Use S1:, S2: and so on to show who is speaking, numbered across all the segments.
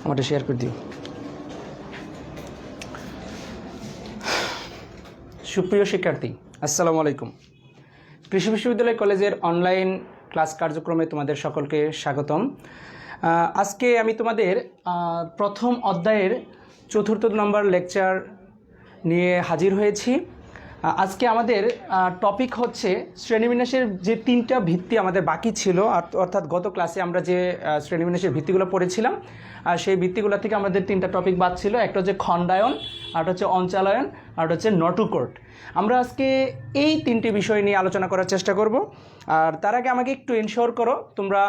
S1: আমারটা শেয়ার করে দিও। সুপ্রিয় শিক্ষার্থী, আসসালামু আলাইকুম। কৃষি বিশ্ববিদ্যালয় কলেজের অনলাইন ক্লাস কার্যক্রমে তোমাদের সকলকে স্বাগতম। আজকে আমি তোমাদের প্রথম অধ্যায়ের 4th নম্বর লেকচার নিয়ে হাজির হয়েছি। আজকে আমাদের টপিক হচ্ছে শ্রেণীবিন্যাসের যে 3টা ভিত্তি আমাদের বাকি ছিল, অর্থাৎ গত ক্লাসে আমরা যে শ্রেণীবিন্যাসের ভিত্তিগুলো পড়েছিলাম সেই ভিত্তিগুলো থেকে আমাদের 3টা টপিক বাদ ছিল। একটা হচ্ছে খণ্ডায়ন, আরেকটা হচ্ছে অঞ্চলায়ন, আরেকটা হচ্ছে নটুকোট। আমরা আজকে এই 3টি বিষয় নিয়ে আলোচনা করার চেষ্টা করব। আর তার আগে আমাকে একটু এনশিওর করো তোমরা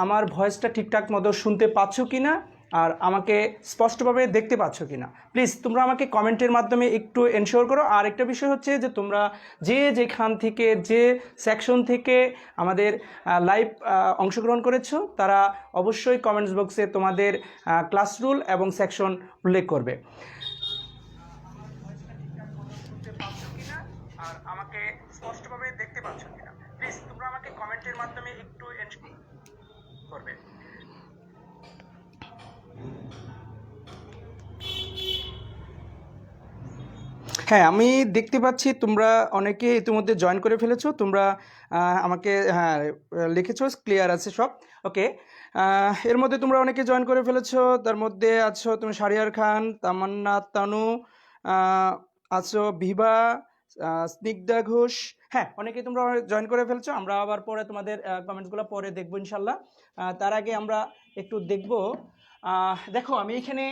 S1: আমার ভয়েসটা ঠিকঠাক মতো শুনতে পাচ্ছ কি না, আর আমাকে স্পষ্টভাবে দেখতে পাচ্ছ কি না। প্লিজ তোমরা আমাকে কমেন্টের মাধ্যমে একটু এনশিওর করো। আর একটা বিষয় হচ্ছে যে তোমরা যেখান থেকে যে সেকশন থেকে আমাদের লাইভ অংশগ্রহণ করেছো তারা অবশ্যই কমেন্টস বক্সে তোমাদের ক্লাস রুল এবং সেকশন উল্লেখ করবে। আর আমাকে স্পষ্টভাবে দেখতে পাচ্ছ কিনা, প্লিজ তোমরা আমাকে কমেন্টের মাধ্যমে একটু এনশিওর করবে। হ্যাঁ, আমি দেখতে পাচ্ছি তোমরা অনেকে ইতিমধ্যে জয়েন করে ফেলেছো। তোমরা আমাকে লিখেছো ক্লিয়ার আছে সব। ওকে, এর মধ্যে তোমরা অনেকে জয়েন করে ফেলেছো। তার মধ্যে আছো তুমি শারিয়ার খান, তামান্না, তানু, আছো ভিভা, স্নিগ্ধা ঘোষ। হ্যাঁ, অনেকে তোমরা জয়েন করে ফেলছো। আমরা আবার পরে তোমাদের কমেন্টসগুলো পরে দেখবো ইনশাল্লাহ। তার আগে আমরা একটু দেখবো। দেখো, আমি এখানে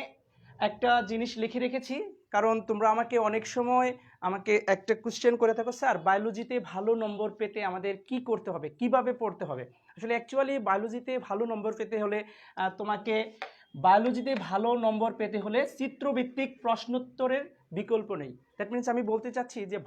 S1: একটা জিনিস লিখে রেখেছি, কারণ তোমরা আমাকে অনেক সময় আমাকে একটা কোশ্চেন করে থাকো, স্যার বায়োলজিতে ভালো নম্বর পেতে আমাদের কি করতে হবে, কিভাবে পড়তে হবে। আসলে অ্যাকচুয়ালি বায়োলজিতে ভালো নম্বর পেতে হলে চিত্রভিত্তিক প্রশ্নোত্তরের বিকল্প নেই। দ্যাট মিনস আমি বলতে চাচ্ছি যে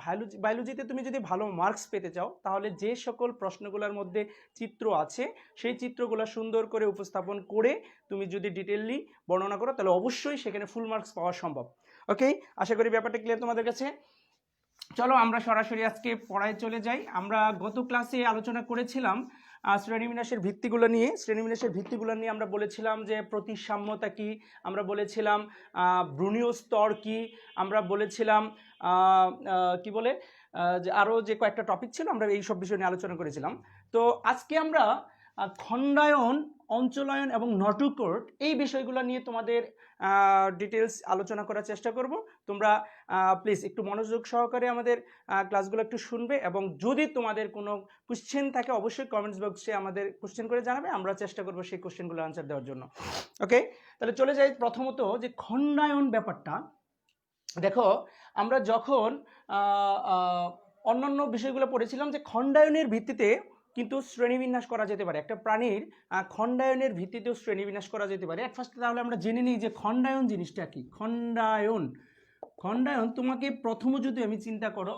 S1: বায়োলজিতে তুমি যদি ভালো মার্কস পেতে চাও তাহলে যে সকল প্রশ্নগুলোর মধ্যে চিত্র আছে সেই চিত্রগুলো সুন্দর করে উপস্থাপন করে তুমি যদি ডিটেইললি বর্ণনা করো তাহলে অবশ্যই সেখানে ফুল মার্কস পাওয়া সম্ভব। ওকে, আশা করি ব্যাপারটা ক্লিয়ার তোমাদের কাছে। চলো আমরা সরাসরি আজকে পড়ায় চলে যাই। আমরা গত ক্লাসে আলোচনা করেছিলাম শ্রেণীবিন্যাসের ভিত্তিগুলো নিয়ে। আমরা বলেছিলাম যে প্রতিসাম্যতা কি, আমরা বলেছিলাম ব্রুনীয় স্তর কি, আমরা বলেছিলাম কি বলে যে আরও যে কয়েকটা টপিক ছিল, আমরা এই সব বিষয় নিয়ে আলোচনা করেছিলাম। তো আজকে আমরা খণ্ডায়ন, অঞ্চলায়ন এবং নটুকোট এই বিষয়গুলো নিয়ে তোমাদের ডিটেলস আলোচনা করার চেষ্টা করব। তোমরা প্লিজ একটু মনোযোগ সহকারে আমাদের ক্লাসগুলো একটু শুনবে, এবং যদি তোমাদের কোনো কোশ্চেন থাকে অবশ্যই কমেন্টস বক্সে আমাদের কোশ্চেন করে জানাবে। আমরা চেষ্টা করব সেই কোশ্চেনগুলো আনসার দেওয়ার জন্য। ওকে, তাহলে চলে যাই প্রথমত যে খণ্ডায়ন ব্যাপারটা। দেখো, আমরা যখন অন্যান্য বিষয়গুলো পড়েছিলাম যে খণ্ডায়নের ভিত্তিতে কিন্তু শ্রেণীবিন্যাস করা যেতে পারে, একটা প্রাণীর খণ্ডায়নের ভিত্তিতেও শ্রেণীবিন্যাস করা যেতে পারে। এট ফার্স্ট তাহলে আমরা জেনে নিই যে খণ্ডায়ন জিনিসটা কি। খণ্ডায়ন তোমাকে প্রথম যদি আমি চিন্তা করো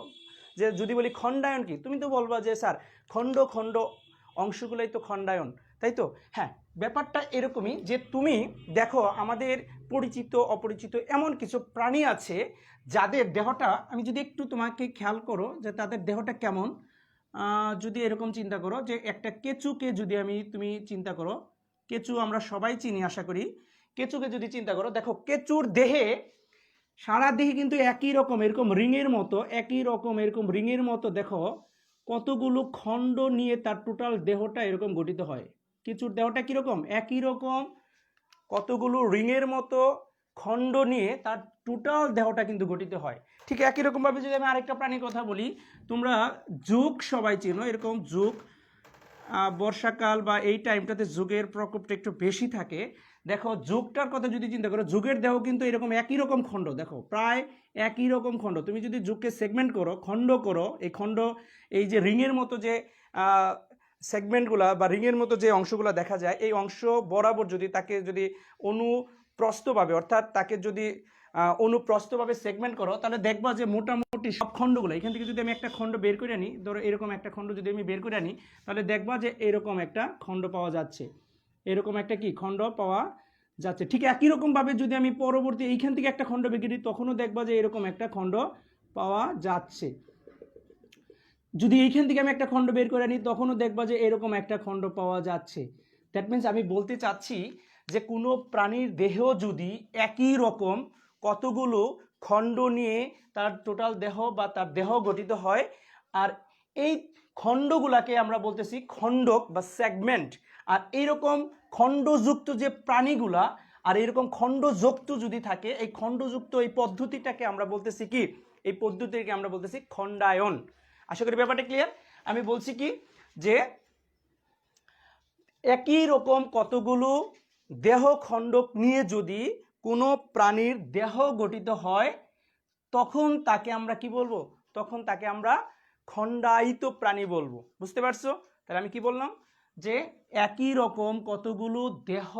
S1: যে যদি বলি খণ্ডায়ন কি, তুমি তো বলবা যে স্যার খণ্ড খণ্ড অংশগুলোই তো খণ্ডায়ন, তাই তো? হ্যাঁ, ব্যাপারটা এরকমই যে তুমি দেখো আমাদের পরিচিত অপরিচিত এমন কিছু প্রাণী আছে যাদের দেহটা, আমি যদি একটু তোমাকে খেয়াল করো যে তাদের দেহটা কেমন, যদি এরকম চিন্তা করো যে একটা কেঁচুকে যদি তুমি চিন্তা করো, কেঁচু আমরা সবাই চিনি আশা করি। কেঁচুকে যদি চিন্তা করো, দেখো কেঁচুর দেহে সারা দেহে কিন্তু একই রকম এরকম রিংয়ের মতো দেখো কতগুলো খণ্ড নিয়ে তার টোটাল দেহটা এরকম গঠিত হয়। কেঁচুর দেহটা কীরকম? একই রকম কতগুলো রিংয়ের মতো খণ্ড নিয়ে তার টোটাল দেহটা কিন্তু গঠিত হয়। ঠিক একই রকমভাবে যদি আমি আরেকটা প্রাণীর কথা বলি, তোমরা জোঁক সবাই চেনো, এরকম জোঁক বর্ষাকাল বা এই টাইমটাতে জোঁকের প্রকোপটা একটু বেশি থাকে। দেখো জোঁকটার কথা যদি চিন্তা করো, জোঁকের দেহ কিন্তু এরকম একই রকম খণ্ড, দেখো প্রায় একই রকম খণ্ড। তুমি যদি জোঁককে সেগমেন্ট করো, খণ্ড করো, এই যে রিংয়ের মতো যে সেগমেন্টগুলা বা রিংয়ের মতো যে অংশগুলো দেখা যায়, এই অংশ বরাবর যদি তাকে যদি অনুপ্রস্থভাবে, অর্থাৎ তাকে যদি অনুপ্রস্থভাবে সেগমেন্ট করো, তাহলে দেখবা যে মোটামুটি সব খণ্ডগুলো এখান থেকে যদি আমি একটা খণ্ড বের করে আনি, ধরো এরকম একটা খণ্ড যদি আমি বের করে আনি, তাহলে দেখবা যে এরকম একটা খণ্ড পাওয়া যাচ্ছে, এরকম একটা কি খণ্ড পাওয়া যাচ্ছে। ঠিক একই রকমভাবে যদি আমি পরবর্তী এইখান থেকে একটা খণ্ড বের করি, তখনও দেখবা যে এরকম একটা খণ্ড পাওয়া যাচ্ছে। যদি এইখান থেকে আমি একটা খণ্ড বের করে আনি, তখনও দেখবা যে এরকম একটা খণ্ড পাওয়া যাচ্ছে। দ্যাট মিনস আমি বলতে চাচ্ছি যে কোনো প্রাণীর দেহ যদি একই রকম কতগুলো খণ্ড নিয়ে তার টোটাল দেহ বা তার দেহ গঠিত হয়, আর এই খণ্ডগুলাকে আমরা বলতেছি খণ্ডক বা সেগমেন্ট। আর এইরকম খণ্ডযুক্ত যে প্রাণীগুলা আর এরকম খণ্ডযুক্ত যদি থাকে, এই খণ্ডযুক্ত এই পদ্ধতিটাকে আমরা বলতেছি কি, এই পদ্ধতিকে আমরা বলতেছি খণ্ডায়ন। আশা করি ব্যাপারটা ক্লিয়ার। আমি বলছি কি যে একই রকম কতগুলো দেহ খণ্ডক নিয়ে যদি কোনো প্রাণীর দেহ গঠিত হয় তখন তাকে আমরা কি বলবো, তখন তাকে আমরা খণ্ডায়িত প্রাণী বলবো। বুঝতে পারছো? তাহলে আমি কি বললাম যে একই রকম কতগুলো দেহ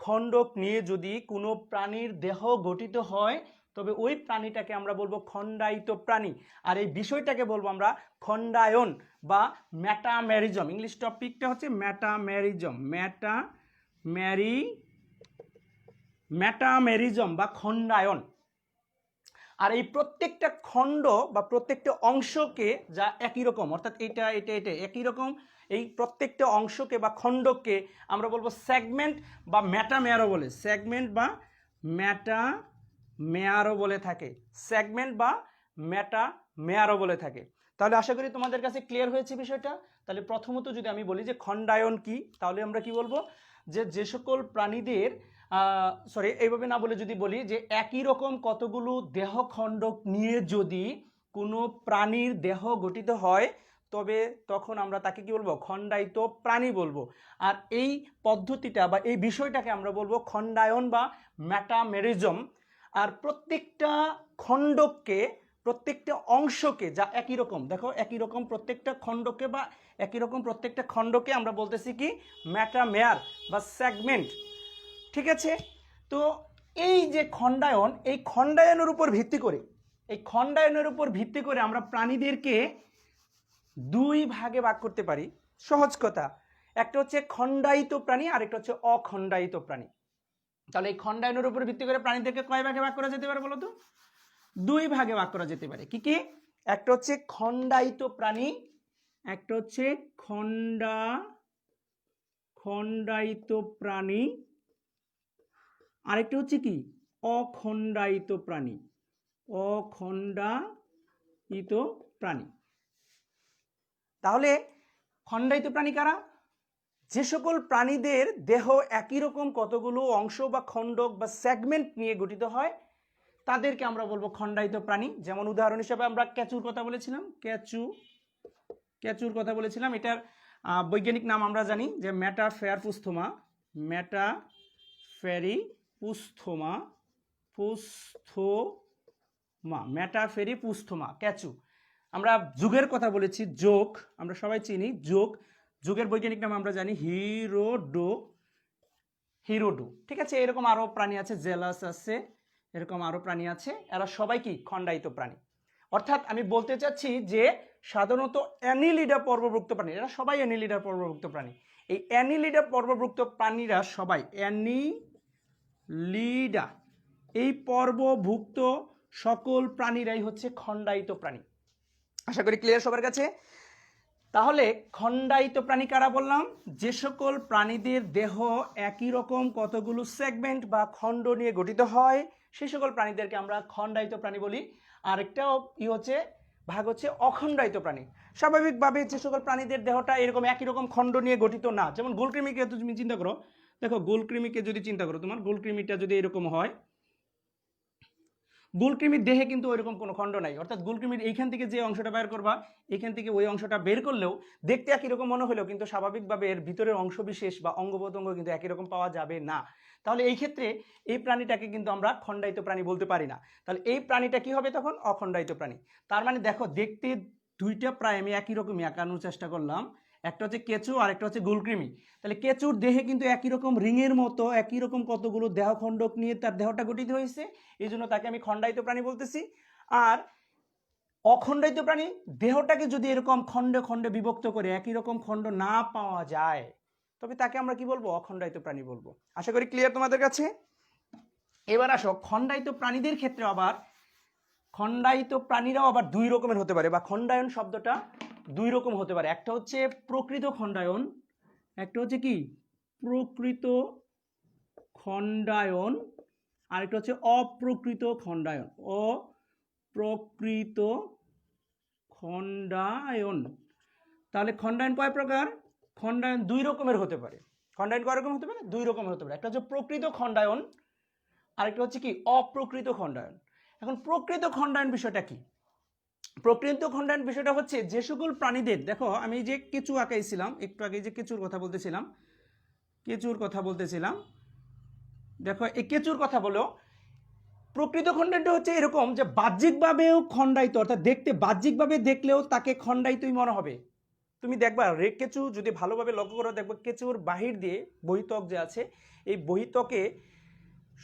S1: খণ্ডক নিয়ে যদি কোনো প্রাণীর দেহ গঠিত হয় তবে ওই প্রাণীটাকে আমরা বলবো খণ্ডায়িত প্রাণী। আর এই বিষয়টাকে বলবো আমরা খণ্ডায়ন বা মেটামেরিজম। ইংলিশ টপিকটা হচ্ছে মেটামেরিজম, মেটামেরিজম বা খণ্ডায়ন। আর এই প্রত্যেকটা খণ্ড বা প্রত্যেকটা অংশকে যা একই রকম, অর্থাৎ এটা এটা এটা একই রকম, এই প্রত্যেকটা অংশকে বা খণ্ডকে আমরা বলবো সেগমেন্ট বা মেটামেয়ারও বলে, সেগমেন্ট বা মেটামেয়ারও বলে থাকে, সেগমেন্ট বা মেটামেয়ারও বলে থাকে। তাহলে আশা করি তোমাদের কাছে ক্লিয়ার হয়েছে বিষয়টা। তাহলে প্রথমত যদি আমি বলি যে খণ্ডায়ন কি, তাহলে আমরা কি বলবো যে সকল প্রাণীদের এইভাবে না বলে যদি বলি যে একই রকম কতগুলো দেহ খণ্ডক নিয়ে যদি কোনো প্রাণীর দেহ গঠিত হয় তবে তখন আমরা তাকে কি বলবো, খণ্ডায়িত প্রাণী বলবো। আর এই পদ্ধতিটা বা এই বিষয়টাকে আমরা বলবো খণ্ডায়ন বা মেটামেরিজম। আর প্রত্যেকটা খণ্ডককে, প্রত্যেকটা অংশকে যা একই রকম, দেখো একই রকম প্রত্যেকটা খণ্ডকে বা একই রকম প্রত্যেকটা খণ্ডকে আমরা বলতেছি কি মেটামেয়ার বা সেগমেন্ট। ঠিক আছে? তো এই যে খণ্ডায়ন, এই খণ্ডায়নের উপর ভিত্তি করে, এই খণ্ডায়নের উপর ভিত্তি করে আমরা প্রাণীদেরকে দুই ভাগে ভাগ করতে পারি। সহজ কথা, একটা হচ্ছে খণ্ডায়িত প্রাণী আর একটা হচ্ছে অখণ্ডায়িত প্রাণী। তাহলে এই খণ্ডায়নের উপর ভিত্তি করে প্রাণীদেরকে কয় ভাগে ভাগ করা যেতে পারে বলো তো? দুই ভাগে ভাগ করা যেতে পারে। কি কি? একটা হচ্ছে খণ্ডায়িত প্রাণী, একটা হচ্ছে খণ্ডায়িত প্রাণী, আরেকটা হচ্ছে কি অখণ্ডায়িত প্রাণী, অখণ্ডায়িত প্রাণী। তাহলে খণ্ডায়িত প্রাণী কারা? যে সকল প্রাণীদের দেহ একই রকম কতগুলো অংশ বা খণ্ডক বা সেগমেন্ট নিয়ে গঠিত হয় তাদেরকে আমরা বলবো খণ্ডায়িত প্রাণী। যেমন উদাহরণ হিসেবে আমরা কেঁচুর কথা বলেছিলাম, কেঁচুর কথা বলেছিলাম। এটার বৈজ্ঞানিক নাম আমরা জানি যে মেটাফেরিপুস্থমা, মেটাফেরিপুস্থমা কেঁচু। আমরা যুগের কথা বলেছি, যোগ, আমরা সবাই চিনি যোগ, যুগের বৈজ্ঞানিক নাম আমরা জানি হিরোডো। ঠিক আছে? এরকম আরো প্রাণী আছে, জেলাস আছে, এরকম আরো প্রাণী আছে, এরা সবাই কি খণ্ডায়িত প্রাণী। অর্থাৎ আমি বলতে চাচ্ছি যে সাধারণত অ্যানিলিডা পর্বভুক্ত প্রাণী, এরা সবাই অ্যানিলিডার পর্বভুক্ত প্রাণী। এই অ্যানিলিডা পর্বভুক্ত প্রাণীরা সবাই অ্যানিলিডা, এই পর্বভুক্ত সকল প্রাণীরাই হচ্ছে খণ্ডায়িত প্রাণী। আশা করি ক্লিয়ার সবার কাছে। তাহলে খণ্ডায়িত প্রাণী কারা বললাম? যে সকল প্রাণীদের দেহ একই রকম কতগুলো সেগমেন্ট বা খণ্ড নিয়ে গঠিত হয় সেই সকল প্রাণীদেরকে আমরা খণ্ডায়িত প্রাণী বলি। আরেকটাও হচ্ছে ভাগ হচ্ছে অখণ্ডায়িত প্রাণী। স্বাভাবিকভাবে যে সকল প্রাণীদের দেহটা এরকম একই রকম খণ্ড নিয়ে গঠিত না, যেমন গোলকৃমিকে তুমি চিন্তা করো, দেখো গোলকৃমিকে যদি চিন্তা করো, তোমার গোলকৃমিটা যদি এরকম হয়, গোলকৃমির দেহে কিন্তু ওইরকম কোনো খণ্ড নাই। অর্থাৎ গোলকৃমির এইখান থেকে যে অংশটা বের করবা, এখান থেকে ওই অংশটা বের করলেও দেখতে একই রকম মনে হলেও কিন্তু স্বাভাবিকভাবে এর ভিতরের অংশবিশেষ বা অঙ্গ প্রত্যঙ্গ কিন্তু একই রকম পাওয়া যাবে না। তাহলে এই ক্ষেত্রে এই প্রাণীটাকে কিন্তু আমরা খণ্ডায়িত প্রাণী বলতে পারি না। তাহলে এই প্রাণীটা কি হবে তখন? অখণ্ডায়িত প্রাণী। তার মানে দেখো দেখতে দুইটা প্রায় আমি একই রকমই আঁকানোর চেষ্টা করলাম, একটা হচ্ছে কেঁচু আর একটা হচ্ছে গোলকৃমি। তাহলে কেঁচুর দেহে কিন্তু একই রকম রিংয়ের মতো একই রকম কতগুলো দেহখণ্ডক নিয়ে তার দেহটা গঠিত হয়েছে, এই জন্য তাকে আমি খণ্ডায়িত প্রাণী বলতেছি। আর অখণ্ডায়িত প্রাণী দেহটাকে যদি এরকম খণ্ডে খণ্ডে বিভক্ত করে একই রকম খণ্ড না পাওয়া যায় তবে তাকে আমরা কি বলবো? অখণ্ডায়িত প্রাণী বলবো। আশা করি ক্লিয়ার তোমাদের কাছে। এবার আসো খণ্ডায়িত প্রাণীদের ক্ষেত্রে আবার খণ্ডায়িত প্রাণীরাও আবার দুই রকমের হতে পারে, বা খণ্ডায়ন শব্দটা দুই রকম হতে পারে। একটা হচ্ছে প্রকৃত খণ্ডায়ন, একটা হচ্ছে কি প্রকৃত খণ্ডায়ন, আরেকটা হচ্ছে অপ্রকৃত খণ্ডায়ন। অপ্রকৃত খণ্ডায়ন। তাহলে খণ্ডায়ন কয় প্রকার? খণ্ডায়ন দুই রকমের হতে পারে। খণ্ডায়ন কয় রকম হতে পারে? দুই রকমের হতে পারে। একটা হচ্ছে প্রকৃত খণ্ডায়ন, আরেকটা হচ্ছে কি অপ্রকৃত খণ্ডায়ন। এখন প্রকৃত খণ্ডায়ন বিষয়টা কি? প্রকৃত খণ্ডায়ন বিষয়টা হচ্ছে যে সকল প্রাণীদের, দেখো আমি যে কেঁচু আঁকাইছিলাম একটু আগে, যে কেঁচুর কথা বলতেছিলাম, দেখো এই কেঁচুর কথা বলো। প্রকৃত খণ্ডায়নটা হচ্ছে এরকম যে বাহ্যিকভাবেও খণ্ডায়িত, অর্থাৎ দেখতে বাহ্যিকভাবে দেখলেও তাকে খণ্ডায়িতই মনে হবে। তুমি দেখবা কেঁচু যদি ভালোভাবে লক্ষ্য করো, দেখবা কেঁচুর বাহির দিয়ে বহিত্বক যে আছে, এই বহিত্বকে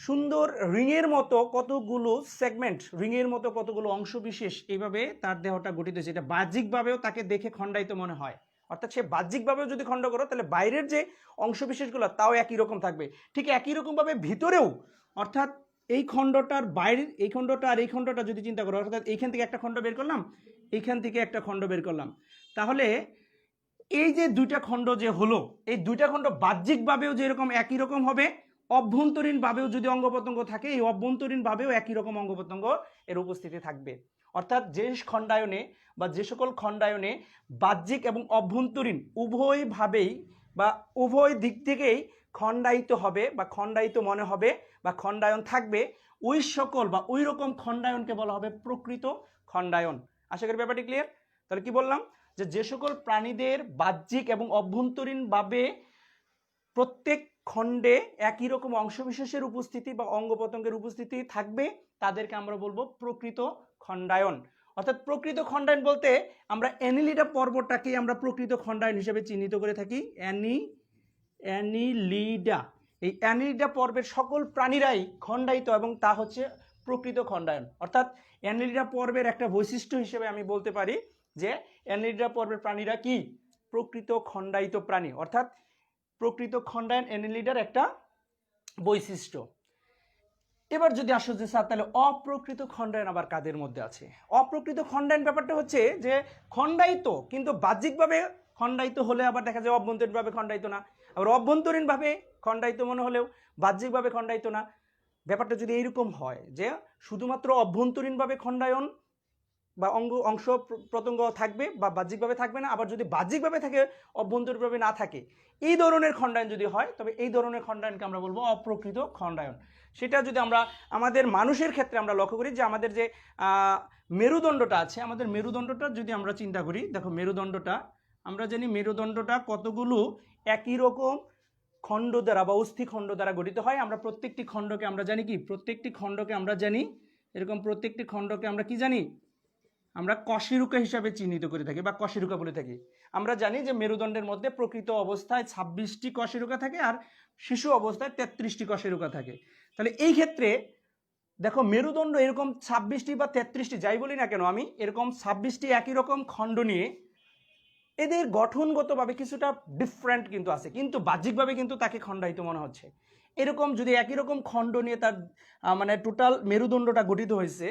S1: সুন্দর রিংয়ের মতো কতগুলো সেগমেন্ট, রিংয়ের মতো কতগুলো অংশ বিশেষ এইভাবে তার দেহটা গঠিত হয়েছে। এটা বাহ্যিকভাবেও তাকে দেখে খণ্ডায়িত মনে হয়। অর্থাৎ সে বাহ্যিকভাবেও যদি খণ্ড করো তাহলে বাইরের যে অংশ বিশেষগুলো তাও একই রকম থাকবে। ঠিক একই রকমভাবে ভিতরেও, অর্থাৎ এই খণ্ডটার বাইরের এই খণ্ডটা আর এই খণ্ডটা যদি চিন্তা করো, অর্থাৎ এইখান থেকে একটা খণ্ড বের করলাম, এইখান থেকে একটা খণ্ড বের করলাম, তাহলে এই যে দুইটা খণ্ড যে হলো, এই দুইটা খণ্ড বাহ্যিকভাবেও যেরকম একই রকম হবে, অভ্যন্তরীণভাবেও যদি অঙ্গ প্রত্যঙ্গ থাকে, এই অভ্যন্তরীণভাবেও একই রকম অঙ্গ প্রত্যঙ্গ এর উপস্থিতি থাকবে। অর্থাৎ যে খণ্ডায়নে বা যে সকল খণ্ডায়নে বাহ্যিক এবং অভ্যন্তরীণ উভয়ভাবেই বা উভয় দিক থেকেই খণ্ডায়িত হবে বা খণ্ডায়িত মনে হবে বা খণ্ডায়ন থাকবে, ওই সকল বা ওই রকম খণ্ডায়নকে বলা হবে প্রকৃত খণ্ডায়ন। আশা করি ব্যাপারটি ক্লিয়ার। তাহলে কি বললাম? যে সকল প্রাণীদের বাহ্যিক এবং অভ্যন্তরীণভাবে প্রত্যেক খণ্ডে একই রকম অংশবিশেষের উপস্থিতি বা অঙ্গ প্রত্যঙ্গের উপস্থিতি থাকবে, তাদেরকে আমরা বলবো প্রকৃত খণ্ডায়ন। অর্থাৎ প্রকৃত খণ্ডায়ন বলতে আমরা অ্যানিলিডা পর্বটাকে আমরা প্রকৃত খণ্ডায়ন হিসেবে চিহ্নিত করে থাকি। অ্যানিলিডা, এই অ্যানিলিডা পর্বের সকল প্রাণীরাই খণ্ডায়িত এবং তা হচ্ছে প্রকৃত খণ্ডায়ন। অর্থাৎ অ্যানিলিডা পর্বের একটা বৈশিষ্ট্য হিসেবে আমি বলতে পারি যে অ্যানিলিডা পর্বের প্রাণীরা কি প্রকৃত খণ্ডায়িত প্রাণী, অর্থাৎ প্রকৃত খণ্ডায়ন অ্যানিলিডার একটা বৈশিষ্ট্য। এবার যদি আসো যে স্যার তাহলে অপ্রকৃত খণ্ডায়ন আবার কাদের মধ্যে আছে? অপ্রকৃত খণ্ডায়ন ব্যাপারটা হচ্ছে যে খণ্ডায়িত কিন্তু বাহ্যিকভাবে খণ্ডায়িত হলে আবার দেখা যায় অভ্যন্তরীণভাবে খণ্ডায়িত না, আবার অভ্যন্তরীণভাবে খণ্ডায়িত মনে হলেও বাহ্যিকভাবে খণ্ডায়িত না। ব্যাপারটা যদি এইরকম হয় যে শুধুমাত্র অভ্যন্তরীণভাবে খণ্ডায়ন বা অংশ প্রত্যঙ্গ থাকবে বা বাহ্যিকভাবে থাকবে না, আবার যদি বাহ্যিকভাবে থাকে অভ্যন্তরীণভাবে না থাকে, এই ধরনের খণ্ডায়ন যদি হয় তবে এই ধরনের খণ্ডায়নকে আমরা বলবো অপ্রকৃত খণ্ডায়ন। সেটা যদি আমরা আমাদের মানুষের ক্ষেত্রে আমরা লক্ষ্য করি যে আমাদের যে মেরুদণ্ডটা আছে, আমাদের মেরুদণ্ডটা যদি আমরা চিন্তা করি, দেখো মেরুদণ্ডটা আমরা জানি মেরুদণ্ডটা কতগুলো একই রকম খণ্ড দ্বারা বা অস্থি খণ্ড দ্বারা গঠিত হয়। আমরা প্রত্যেকটি খণ্ডকে আমরা জানি কি, প্রত্যেকটি খণ্ডকে আমরা জানি এরকম, প্রত্যেকটি খণ্ডকে আমরা কি জানি, আমরা কশেরুকা হিসাবে চিহ্নিত করে থাকি বা কশেরুকা বলে থাকি। আমরা জানি যে মেরুদণ্ডের মধ্যে প্রকৃত অবস্থায় 26টি কশেরুকা থাকে আর শিশু অবস্থায় 33টি কশেরুকা থাকে। তাহলে এই ক্ষেত্রে দেখো মেরুদণ্ড এরকম 26টি বা 33টি যাই বলি না কেন আমি, এরকম 26টি একই রকম খণ্ড নিয়ে এদের গঠনগতভাবে কিছুটা ডিফারেন্ট কিন্তু আছে, কিন্তু বাহ্যিকভাবে কিন্তু তাকে খণ্ডায়িত মনে হচ্ছে। এরকম যদি একই রকম খণ্ড নিয়ে তার মানে টোটাল মেরুদণ্ডটা গঠিত হয়েছে,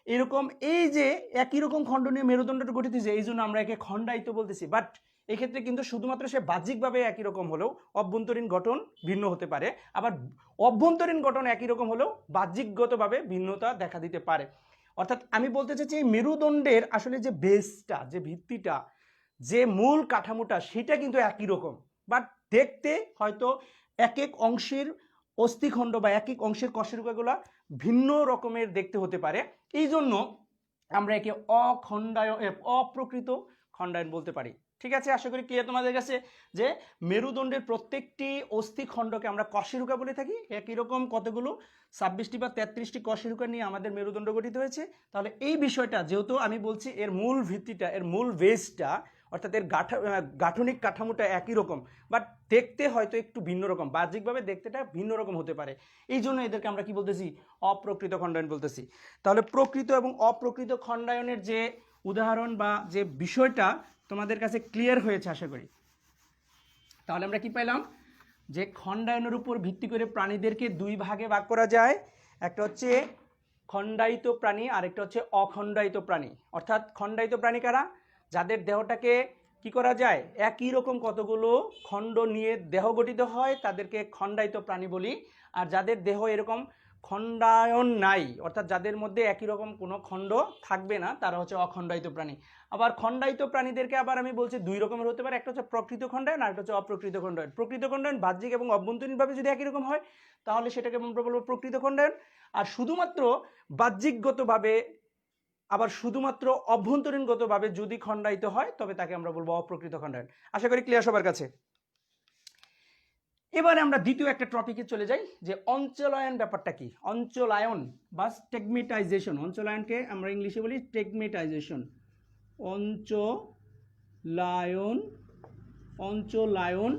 S1: এরকম এই যে একই রকম খণ্ড নিয়ে মেরুদণ্ডটা গঠিত হয়েছে, এই জন্য আমরা একে খণ্ডায়িত বলতেছি। বাট এক্ষেত্রে কিন্তু শুধুমাত্র সে বাহ্যিকভাবে একই রকম হলেও অভ্যন্তরীণ গঠন ভিন্ন হতে পারে, আবার অভ্যন্তরীণ গঠন একই রকম হলেও বাহ্যিকগতভাবে ভিন্নতা দেখা দিতে পারে। অর্থাৎ আমি বলতে চাইছি এই মেরুদণ্ডের আসলে যে বেসটা, যে ভিত্তিটা, যে মূল কাঠামোটা, সেটা কিন্তু একই রকম, বাট দেখতে হয়তো এক এক অংশের অস্থিখণ্ড বা এক এক অংশের কশেরুকাগুলো ভিন্ন রকমের দেখতে হতে পারে। এই জন্য আমরা একে অপ্রকৃত খণ্ডায়ন বলতে পারি। ঠিক আছে, আশা করি ক্লিয়ার তোমাদের কাছে যে মেরুদণ্ডের প্রত্যেকটি অস্থিখণ্ডকে আমরা কশেরুকা বলে থাকি। একই রকম কতগুলো 26টি বা 33টি কশেরুকা নিয়ে আমাদের মেরুদণ্ড গঠিত হয়েছে। তাহলে এই বিষয়টা যেহেতু আমি বলছি এর মূল ভিত্তিটা, এর মূল বেসটা, অর্থাৎ এর গাঠনিক কাঠামোটা একই রকম, বাট দেখতে হয়তো একটু ভিন্ন রকম, বাহ্যিকভাবে দেখতেটা ভিন্ন রকম হতে পারে, এই জন্য এদেরকে আমরা কি বলতেছি, অপ্রকৃত খণ্ডায়ন বলতেছি। তাহলে প্রকৃত এবং অপ্রকৃত খণ্ডায়নের যে উদাহরণ বা যে বিষয়টা তোমাদের কাছে ক্লিয়ার হয়েছে আশা করি। তাহলে আমরা কি পাইলাম যে খণ্ডায়নের উপর ভিত্তি করে প্রাণীদেরকে দুই ভাগে ভাগ করা যায়, একটা হচ্ছে খণ্ডায়িত প্রাণী আর একটা হচ্ছে অখণ্ডায়িত প্রাণী। অর্থাৎ খণ্ডায়িত প্রাণী কারা? যাদের দেহটাকে কি করা যায়, একই রকম কতগুলো খণ্ড নিয়ে দেহ গঠিত হয় তাদেরকে খণ্ডায়িত প্রাণী বলি। আর যাদের দেহ এরকম খণ্ডায়ন নাই, অর্থাৎ যাদের মধ্যে একই রকম কোনো খণ্ড থাকবে না, তারা হচ্ছে অখণ্ডায়িত প্রাণী। আবার খণ্ডায়িত প্রাণীদেরকে আবার আমি বলছি দুই রকমের হতে পারে, একটা হচ্ছে প্রকৃত খণ্ডায়ন আর একটা হচ্ছে অপ্রকৃত খণ্ডায়ন। প্রকৃত খণ্ডায়ন বাহ্যিক এবং অভ্যন্তরীণভাবে যদি একই রকম হয় তাহলে সেটাকে আমরা বলবো প্রকৃত খণ্ডায়ন। আর শুধুমাত্র বাহ্যিকগতভাবে আবার শুধুমাত্র অভ্যন্তরীণগতভাবে যদি খণ্ডায়িত হয় তবে তাকে আমরা বলবো অপ্রকৃত খণ্ডায়ন। আশা করি ক্লিয়ার সবার কাছে। এবারে আমরা দ্বিতীয় একটা টপিকে চলে যাই যে অঞ্চলায়ন ব্যাপারটা কি। অঞ্চলায়ন বা স্টেগমেটাইজেশন, অঞ্চলায়নকে আমরা ইংলিশে বলি স্টেগমেটাইজেশন। অঞ্চলায়ন, অঞ্চলায়ন